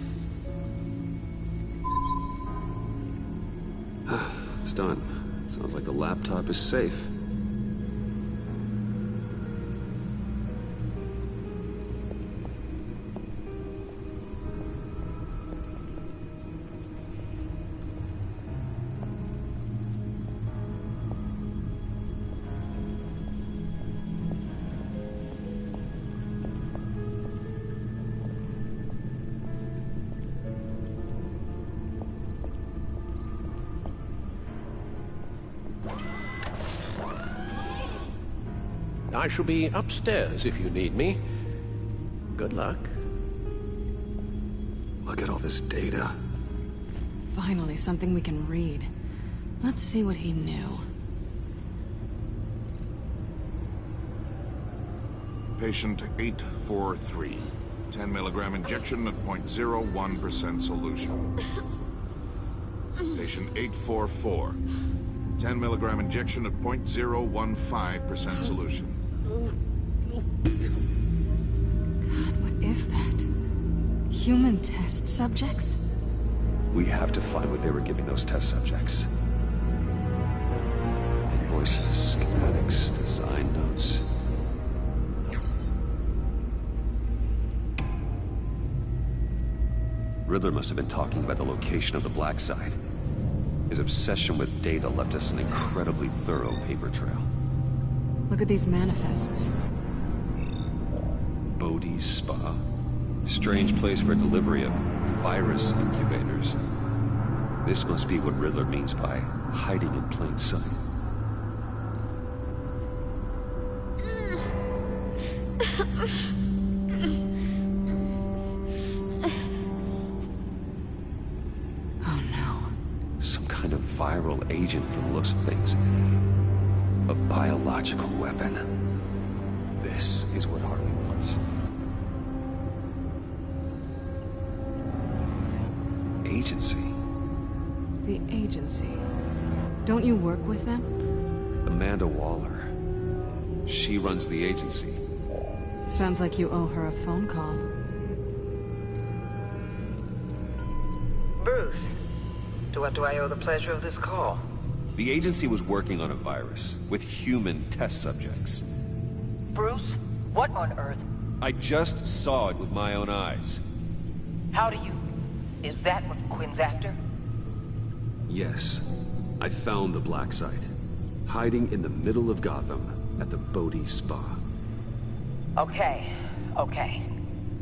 It's done. Sounds like the laptop is safe. I shall be upstairs if you need me. Good luck. Look at all this data. Finally, something we can read. Let's see what he knew. Patient 843. 10 milligram injection at 0.01% solution. Patient 844. 10 milligram injection at 0.015% solution. God, what is that? Human test subjects? We have to find what they were giving those test subjects. Invoices, schematics, design notes. Riddler must have been talking about the location of the black site. His obsession with data left us an incredibly thorough paper trail. Look at these manifests. Bodhi's Spa. Strange place for delivery of virus incubators. This must be what Riddler means by hiding in plain sight. viral agent from the looks of things. A biological weapon. This is what Harley wants. Agency. The agency. Don't you work with them? Amanda Waller. She runs the agency. Sounds like you owe her a phone call. Bruce, to what do I owe the pleasure of this call? The agency was working on a virus with human test subjects. Bruce, what on earth? I just saw it with my own eyes. How do you... Is that what Quinn's after? Yes. I found the black site. Hiding in the middle of Gotham at the Bodhi Spa. Okay.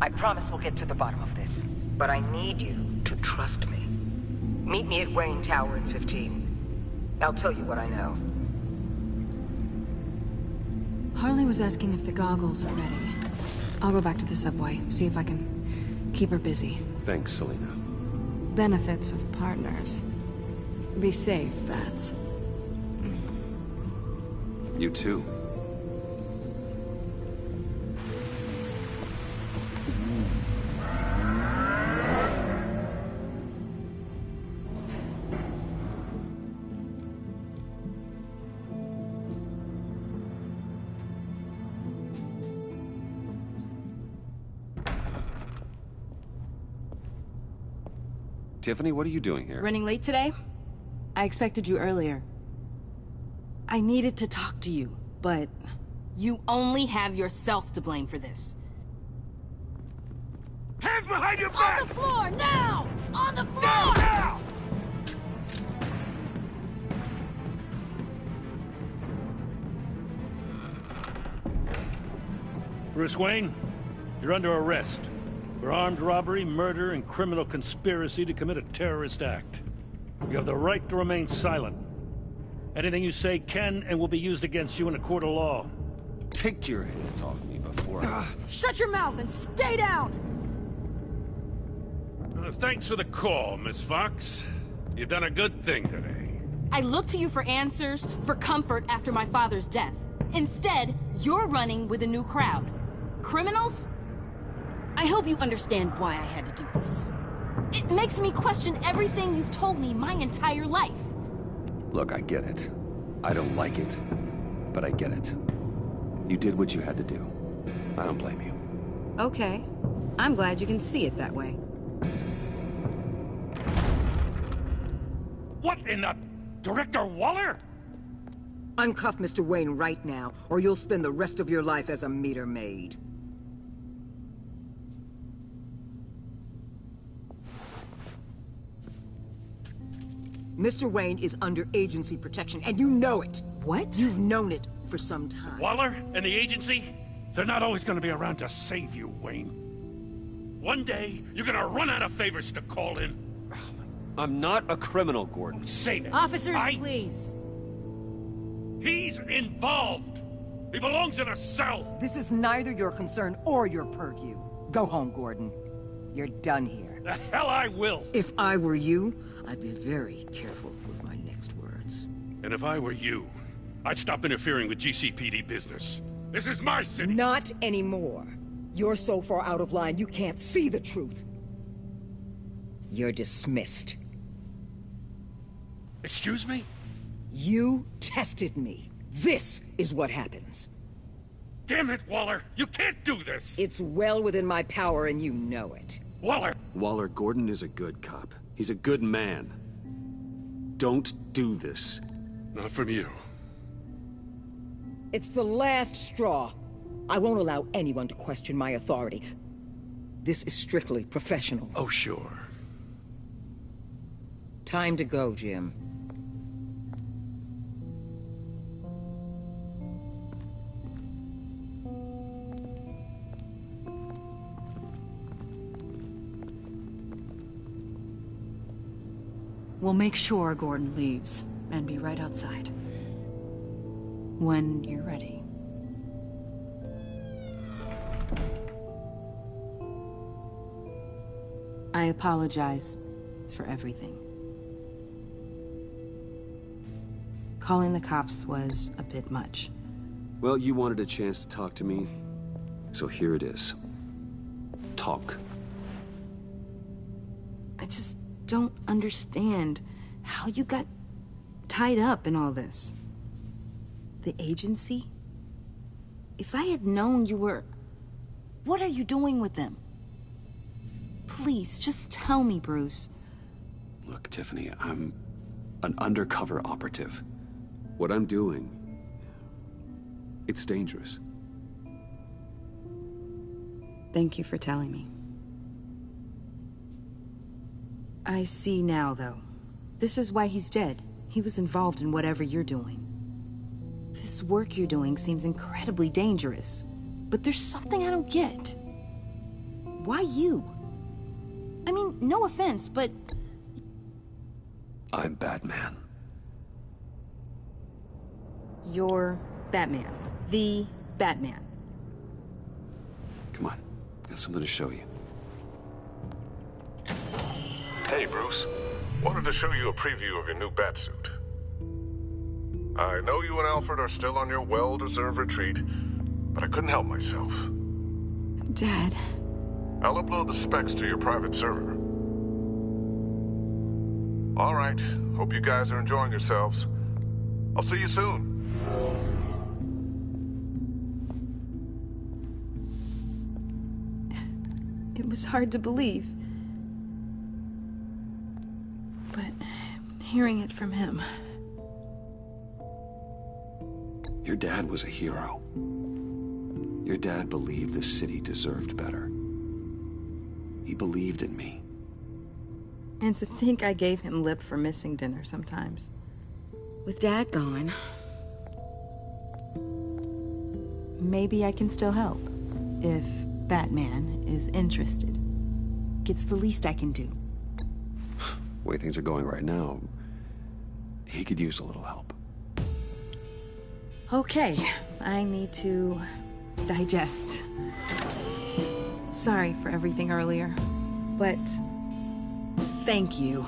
I promise we'll get to the bottom of this. But I need you to trust me. Meet me at Wayne Tower in 15. I'll tell you what I know. Harley was asking if the goggles are ready. I'll go back to the subway, see if I can keep her busy. Thanks, Selena. Benefits of partners. Be safe, Bats. You too. Tiffany, what are you doing here? Running late today? I expected you earlier. I needed to talk to you, but you only have yourself to blame for this. Hands behind your back! On the floor, now! On the floor! Down, now! Bruce Wayne, you're under arrest for armed robbery, murder, and criminal conspiracy to commit a terrorist act. You have the right to remain silent. Anything you say can and will be used against you in a court of law. Take your hands off me before I... Shut your mouth and stay down! Thanks for the call, Miss Fox. You've done a good thing today. I looked to you for answers, for comfort after my father's death. Instead, you're running with a new crowd. Criminals? I hope you understand why I had to do this. It makes me question everything you've told me my entire life. Look, I get it. I don't like it, but I get it. You did what you had to do. I don't blame you. Okay. I'm glad you can see it that way. What in the... Director Waller? Uncuff Mr. Wayne right now, or you'll spend the rest of your life as a meter maid. Mr. Wayne is under agency protection, and you know it. What? You've known it for some time. Waller and the agency? They're not always gonna be around to save you, Wayne. One day, you're gonna run out of favors to call in. I'm not a criminal, Gordon. Save it. Officers, please. He's involved. He belongs in a cell. This is neither your concern or your purview. Go home, Gordon. You're done here. The hell I will. If I were you, I'd be very careful with my next words. And if I were you, I'd stop interfering with GCPD business. This is my city. Not anymore. You're so far out of line, you can't see the truth. You're dismissed. Excuse me? You tested me. This is what happens. Damn it, Waller! You can't do this! It's well within my power and you know it. Waller! Waller, Gordon is a good cop. He's a good man. Don't do this. Not from you. It's the last straw. I won't allow anyone to question my authority. This is strictly professional. Oh, sure. Time to go, Jim. We'll make sure Gordon leaves, and be right outside. When you're ready. I apologize for everything. Calling the cops was a bit much. Well, you wanted a chance to talk to me, so here it is. Talk. I just don't understand how you got tied up in all this. The agency? If I had known you were... What are you doing with them? Please, just tell me, Bruce. Look, Tiffany, I'm an undercover operative. What I'm doing, it's dangerous. Thank you for telling me. I see now, though. This is why he's dead. He was involved in whatever you're doing. This work you're doing seems incredibly dangerous. But there's something I don't get. Why you? I mean, no offense, but... I'm Batman. You're Batman. The Batman. Come on, got something to show you. Hey, Bruce. Wanted to show you a preview of your new batsuit. I know you and Alfred are still on your well-deserved retreat, but I couldn't help myself. Dad. I'll upload the specs to your private server. All right. Hope you guys are enjoying yourselves. I'll see you soon. It was hard to believe. But hearing it from him... Your dad was a hero. Your dad believed the city deserved better. He believed in me. And to think I gave him lip for missing dinner sometimes. With Dad gone... Maybe I can still help. If Batman is interested. It's the least I can do. The way things are going right now, he could use a little help. Okay, I need to digest. Sorry for everything earlier, but thank you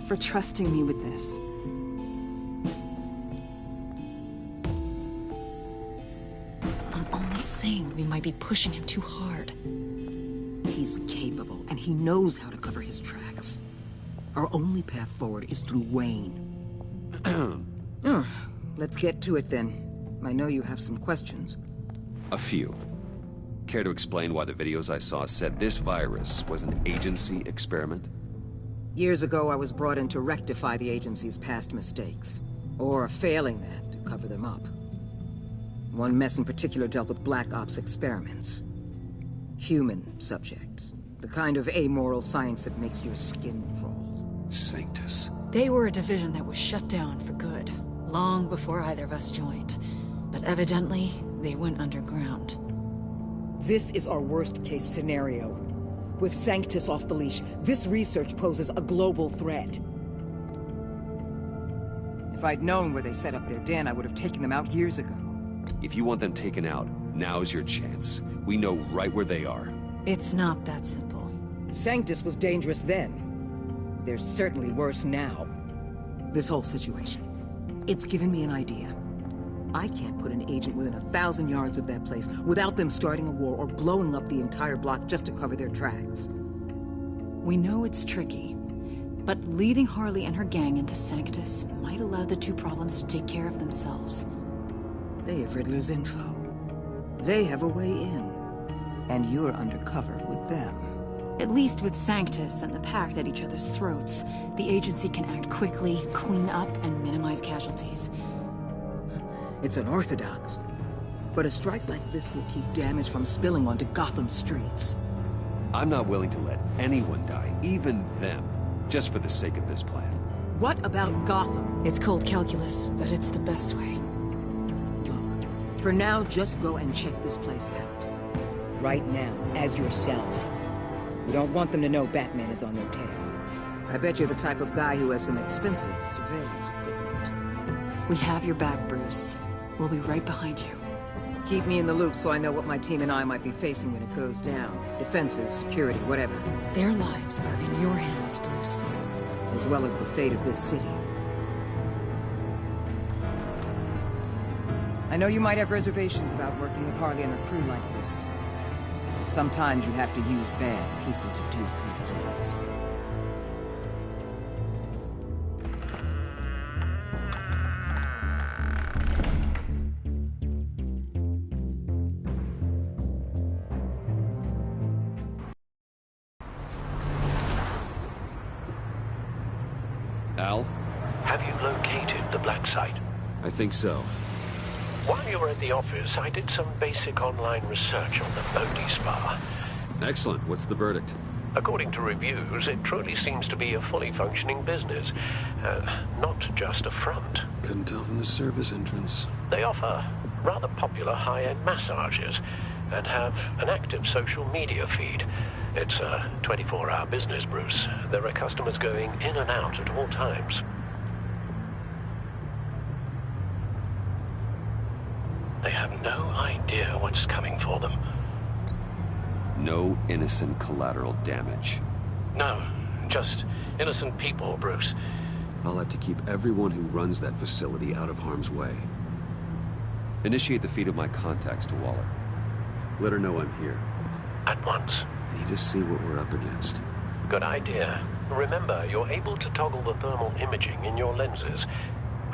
for trusting me with this. I'm only saying we might be pushing him too hard. He's capable, and he knows how to cover his tracks. Our only path forward is through Wayne. Let's get to it then. I know you have some questions. A few. Care to explain why the videos I saw said this virus was an agency experiment? Years ago, I was brought in to rectify the agency's past mistakes. Or, failing that, to cover them up. One mess in particular dealt with Black Ops experiments. Human subjects. The kind of amoral science that makes your skin crawl. Sanctus. They were a division that was shut down for good, long before either of us joined. But evidently, they went underground. This is our worst-case scenario. With Sanctus off the leash, this research poses a global threat. If I'd known where they set up their den, I would have taken them out years ago. If you want them taken out, now's your chance. We know right where they are. It's not that simple. Sanctus was dangerous then. They're certainly worse now. This whole situation, it's given me an idea. I can't put an agent within 1,000 yards of that place without them starting a war or blowing up the entire block just to cover their tracks. We know it's tricky, but leading Harley and her gang into Sanctus might allow the two problems to take care of themselves. They have Riddler's info. They have a way in. And you're undercover with them. At least with Sanctus and the Pact at each other's throats, the agency can act quickly, clean up, and minimize casualties. It's unorthodox. But a strike like this will keep damage from spilling onto Gotham streets. I'm not willing to let anyone die, even them, just for the sake of this plan. What about Gotham? It's cold calculus, but it's the best way. Look, for now, just go and check this place out. Right now, as yourself. We don't want them to know Batman is on their tail. I bet you're the type of guy who has some expensive surveillance equipment. We have your back, Bruce. We'll be right behind you. Keep me in the loop so I know what my team and I might be facing when it goes down. Defenses, security, whatever. Their lives are in your hands, Bruce. As well as the fate of this city. I know you might have reservations about working with Harley and her crew like this. But sometimes you have to use bad people to do good things. Al? Have you located the black site? I think so. While you were at the office, I did some basic online research on the Bodhi Spa. Excellent. What's the verdict? According to reviews, it truly seems to be a fully functioning business. Not just a front. Couldn't tell from the service entrance. They offer rather popular high-end massages and have an active social media feed. It's a 24-hour business, Bruce. There are customers going in and out at all times. They have no idea what's coming for them. No innocent collateral damage. No, just innocent people, Bruce. I'll have to keep everyone who runs that facility out of harm's way. Initiate the feed of my contacts to Waller. Let her know I'm here. At once. I need to see what we're up against. Good idea. Remember, you're able to toggle the thermal imaging in your lenses.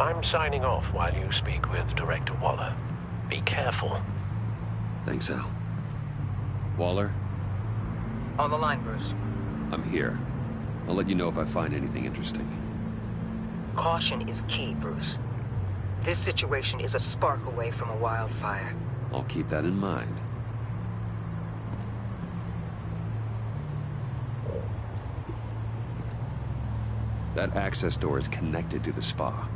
I'm signing off while you speak with Director Waller. Be careful. Thanks, Al. Waller? On the line, Bruce. I'm here. I'll let you know if I find anything interesting. Caution is key, Bruce. This situation is a spark away from a wildfire. I'll keep that in mind. That access door is connected to the spa.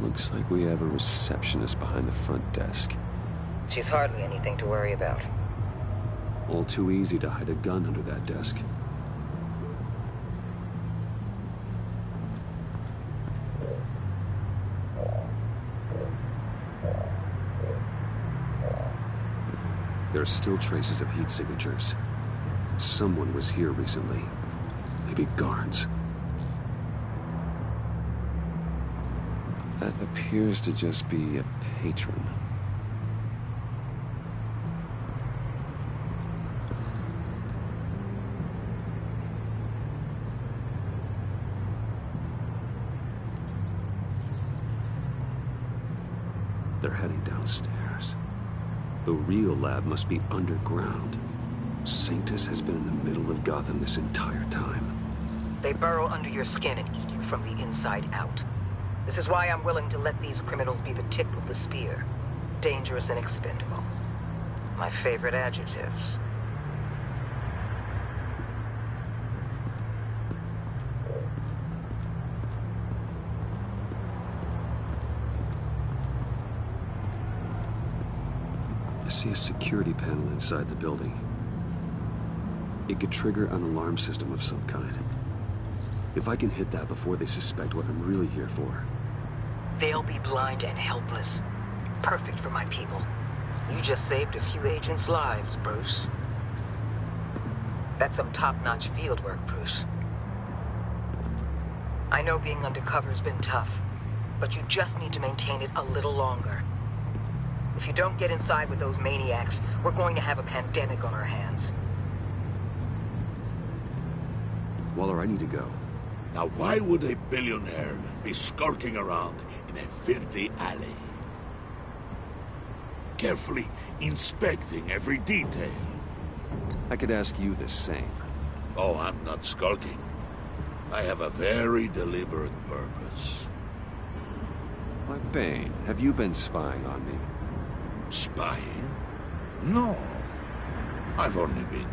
Looks like we have a receptionist behind the front desk. She's hardly anything to worry about. All too easy to hide a gun under that desk. There are still traces of heat signatures. Someone was here recently. Maybe guards. That appears to just be a patron. They're heading downstairs. The real lab must be underground. Sanctus has been in the middle of Gotham this entire time. They burrow under your skin and eat you from the inside out. This is why I'm willing to let these criminals be the tip of the spear. Dangerous and expendable. My favorite adjectives. I see a security panel inside the building. It could trigger an alarm system of some kind. If I can hit that before they suspect what I'm really here for. They'll be blind and helpless. Perfect for my people. You just saved a few agents' lives, Bruce. That's some top-notch field work, Bruce. I know being undercover's been tough, but you just need to maintain it a little longer. If you don't get inside with those maniacs, we're going to have a pandemic on our hands. Waller, I need to go. Now why would a billionaire be skulking around in a filthy alley? Carefully inspecting every detail. I could ask you the same. Oh, I'm not skulking. I have a very deliberate purpose. Why, Bane, have you been spying on me? Spying? No. I've only been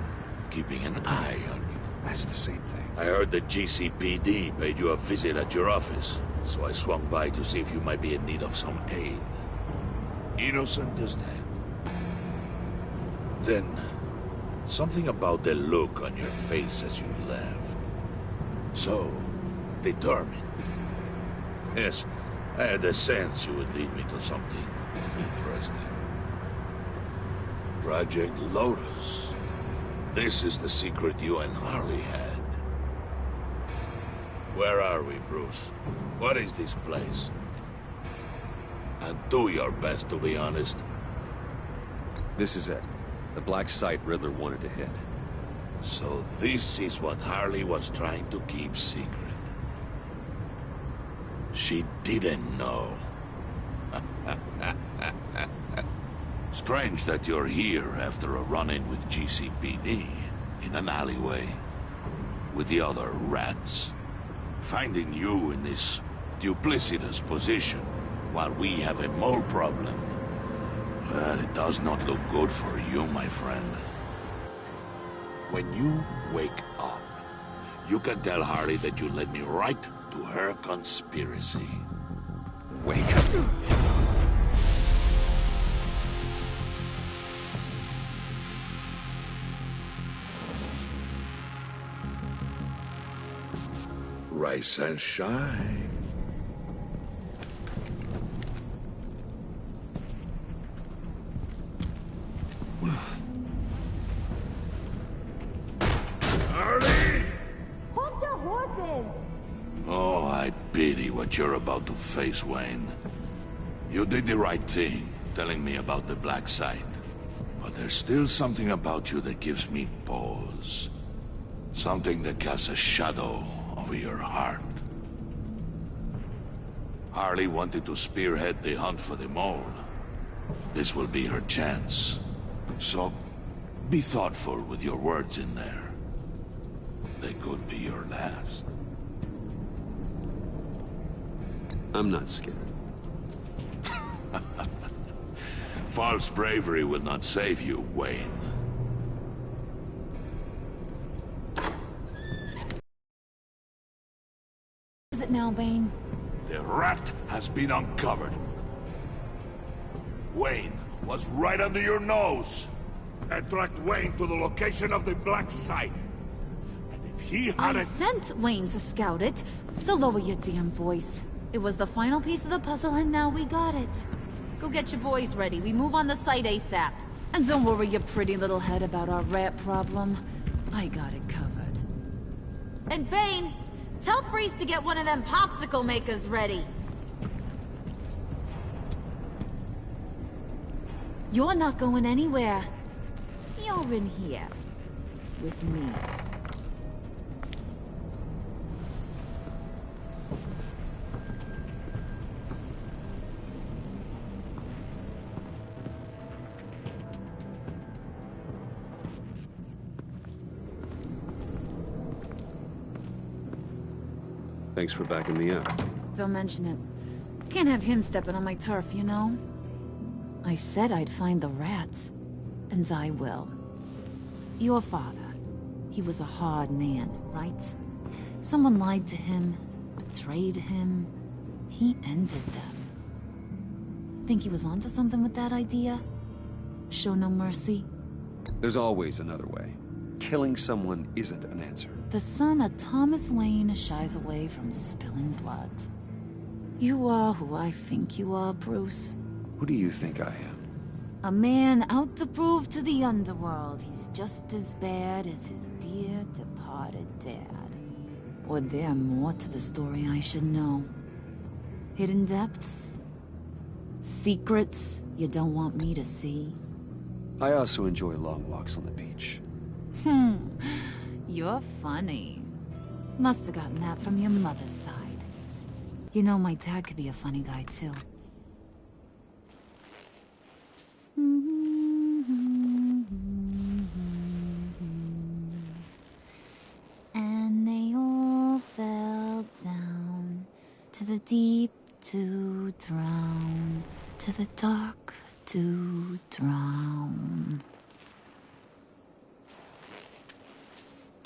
keeping an eye on you. That's the same thing. I heard the GCPD paid you a visit at your office, so I swung by to see if you might be in need of some aid. Innocent as that. Then, something about the look on your face as you left. So, determined. Yes, I had a sense you would lead me to something Interesting. Project Lotus. This is the secret you and Harley had. Where are we, Bruce? What is this place? And do your best to be honest. This is it. The black site Riddler wanted to hit. So this is what Harley was trying to keep secret. She didn't know. Strange that you're here after a run-in with GCPD in an alleyway with the other rats. Finding you in this duplicitous position while we have a mole problem. Well, it does not look good for you, my friend. When you wake up, you can tell Harley that you led me right to her conspiracy. Wake up. Rise and shine. Harley! Hold your horses! Oh, I pity what you're about to face, Wayne. You did the right thing, telling me about the black site. But there's still something about you that gives me pause. Something that casts a shadow over your heart. Harley wanted to spearhead the hunt for the mole. This will be her chance. So, be thoughtful with your words in there. They could be your last. I'm not scared. False bravery will not save you, Wayne. Is it now, Bane? The rat has been uncovered. Wayne was right under your nose. And tracked Wayne to the location of the black site. And if he I hadn't... sent Wayne to scout it, so lower your damn voice. It was the final piece of the puzzle, and now we got it. Go get your boys ready. We move on the site ASAP. And don't worry your pretty little head about our rat problem. I got it covered. And Bane, tell Freeze to get one of them popsicle makers ready. You're not going anywhere. You're in here. With me. Thanks for backing me up. Don't mention it. Can't have him stepping on my turf, you know? I said I'd find the rats. And I will. Your father. He was a hard man, right? Someone lied to him, betrayed him. He ended them. Think he was onto something with that idea? Show no mercy? There's always another way. Killing someone isn't an answer. The son of Thomas Wayne shies away from spilling blood. You are who I think you are, Bruce. Who do you think I am? A man out to prove to the underworld he's just as bad as his dear departed dad. Or there more to the story I should know. Hidden depths? Secrets you don't want me to see? I also enjoy long walks on the beach. You're funny. Must have gotten that from your mother's side. You know, my dad could be a funny guy, too. And they all fell down to the deep to drown, to the dark to drown.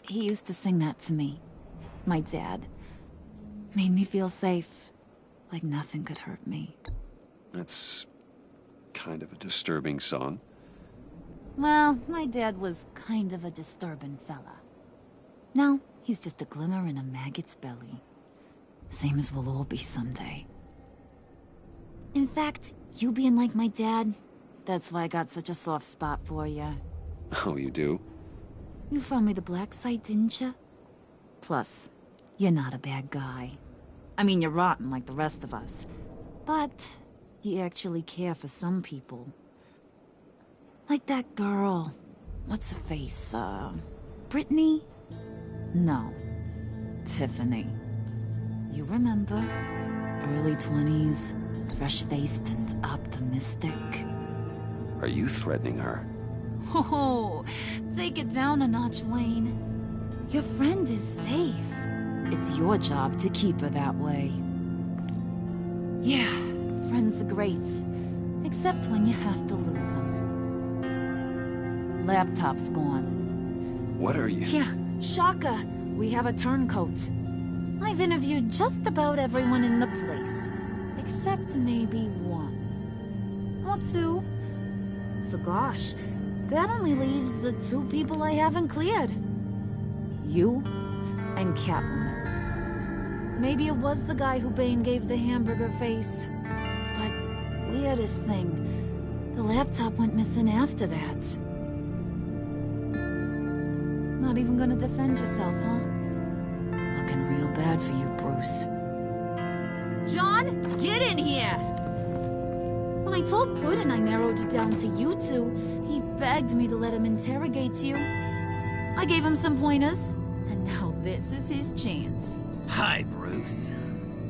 He used to sing that to me. My dad. Made me feel safe. Like nothing could hurt me. That's kind of a disturbing song. Well, my dad was kind of a disturbing fella. Now, he's just a glimmer in a maggot's belly. Same as we'll all be someday. In fact, You being like my dad, that's why I got such a soft spot for you. Oh, you do? You found me the black site, didn't you? Plus, you're not a bad guy. I mean, you're rotten like the rest of us. But you actually care for some people. Like that girl. What's her face? Brittany? No. Tiffany. You remember? Early 20s, fresh-faced and optimistic. Are you threatening her? Oh, take it down a notch, Wayne. Your friend is safe. It's your job to keep her that way. Yeah, friends are great. Except when you have to lose them. Laptop's gone. What are you? Yeah, Shaka. We have a turncoat. I've interviewed just about everyone in the place. Except maybe one. Or two. So gosh, that only leaves the two people I haven't cleared. You and Catwoman. Maybe it was the guy who Bane gave the hamburger face. But weirdest thing, the laptop went missing after that. Not even gonna defend yourself, huh? Looking real bad for you, Bruce. John, get in here! When I told Puddin' I narrowed it down to you two, he begged me to let him interrogate you. I gave him some pointers, and now this is his chance. Hi, Bruce.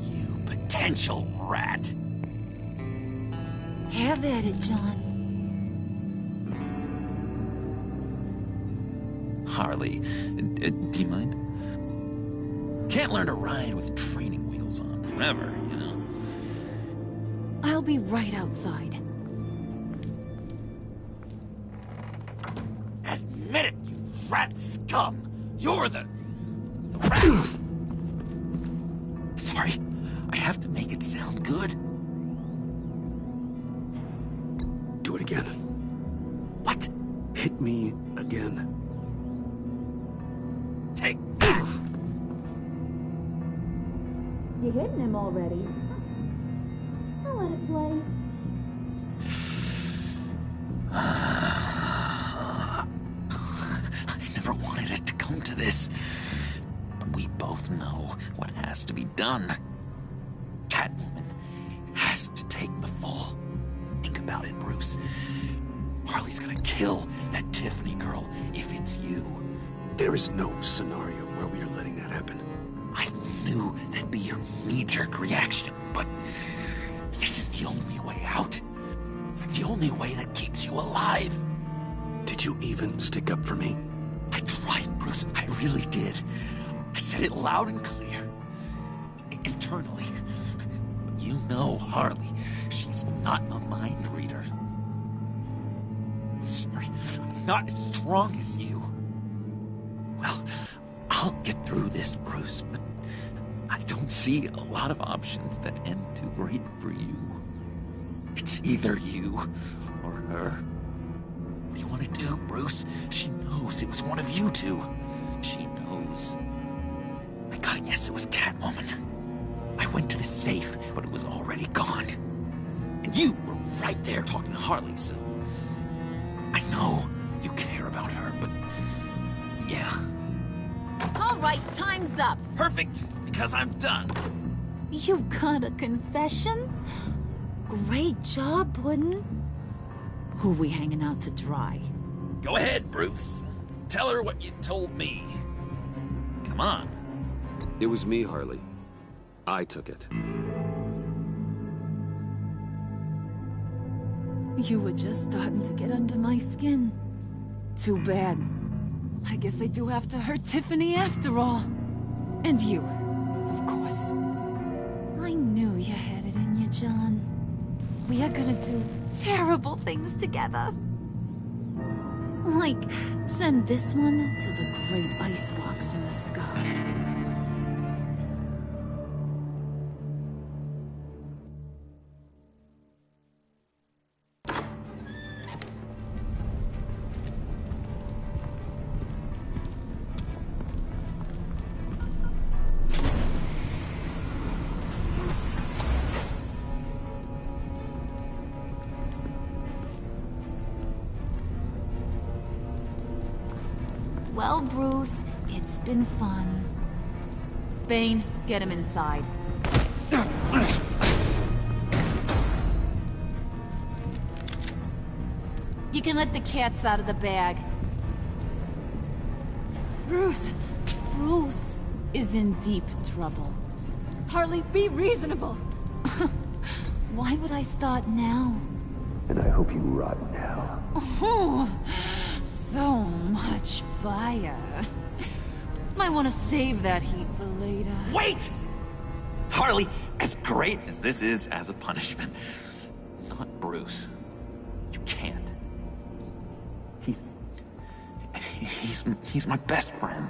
You potential rat. Have at it, John. Harley, do you mind? Can't learn to ride with training wheels on forever, you know? I'll be right outside. Admit it, you rat scum! You're the rat! Sorry, I have to make it sound good. Do it again. What? Hit me again. Take that! You hitting him already? I'll let it play. I never wanted it to come to this. But we both know what has to be done. Catwoman has to take the fall. Think about it, Bruce. Harley's gonna kill that Tiffany girl if it's you. There is no scenario where we are letting that happen. I knew that'd be your knee-jerk reaction, but this is the only way out. The only way that keeps you alive. Did you even stick up for me? I tried, Bruce. I really did. I said it loud and clear. Internally. But you know Harley. She's not a mind reader. I'm sorry. I'm not as strong as you. Well, I'll get through this, Bruce, but I don't see a lot of options that end too great for you. It's either you or her. What do you want to do, Bruce? She knows it was one of you two. She knows. I gotta guess it was Catwoman. I went to the safe, but it was already gone. And you were right there talking to Harley, so... I know you care about her, but... yeah. All right, time's up. Perfect, because I'm done. You got a confession? Great job, Puddin'. Who we hanging out to dry? Go ahead, Bruce. Tell her what you told me. Come on. It was me, Harley. I took it. You were just starting to get under my skin. Too bad. I guess I do have to hurt Tiffany after all. And you, of course. I knew you had it in you, John. We are gonna do terrible things together. Like, send this one to the great icebox in the sky. Well, Bruce, it's been fun. Bane, get him inside. You can let the cats out of the bag. Bruce! Bruce is in deep trouble. Harley, be reasonable! Why would I start now? And I hope you rot in hell. Oh, so much fire. Might want to save that heat for later. Wait! Harley, as great as this is as a punishment, not Bruce. You can't. He's my best friend.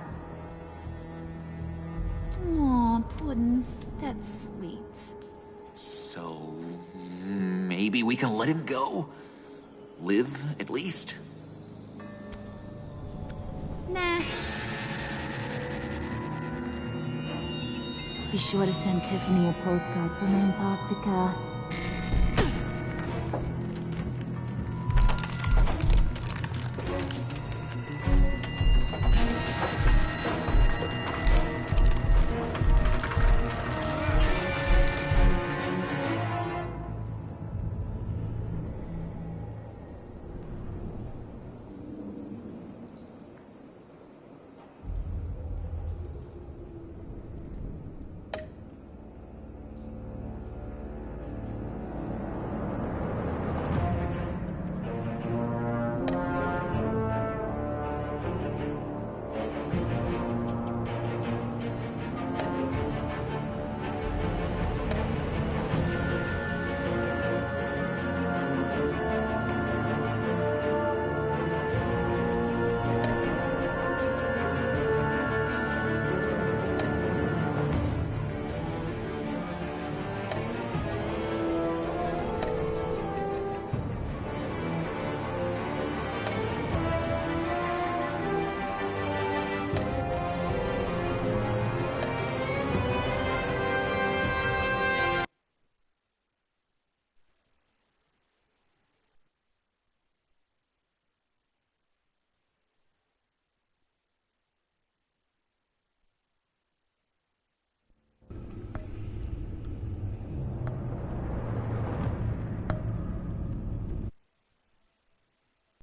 Aw, Puddin', that's sweet. So, maybe we can let him go? Live, at least? Nah. Be sure to send Tiffany a postcard from Antarctica.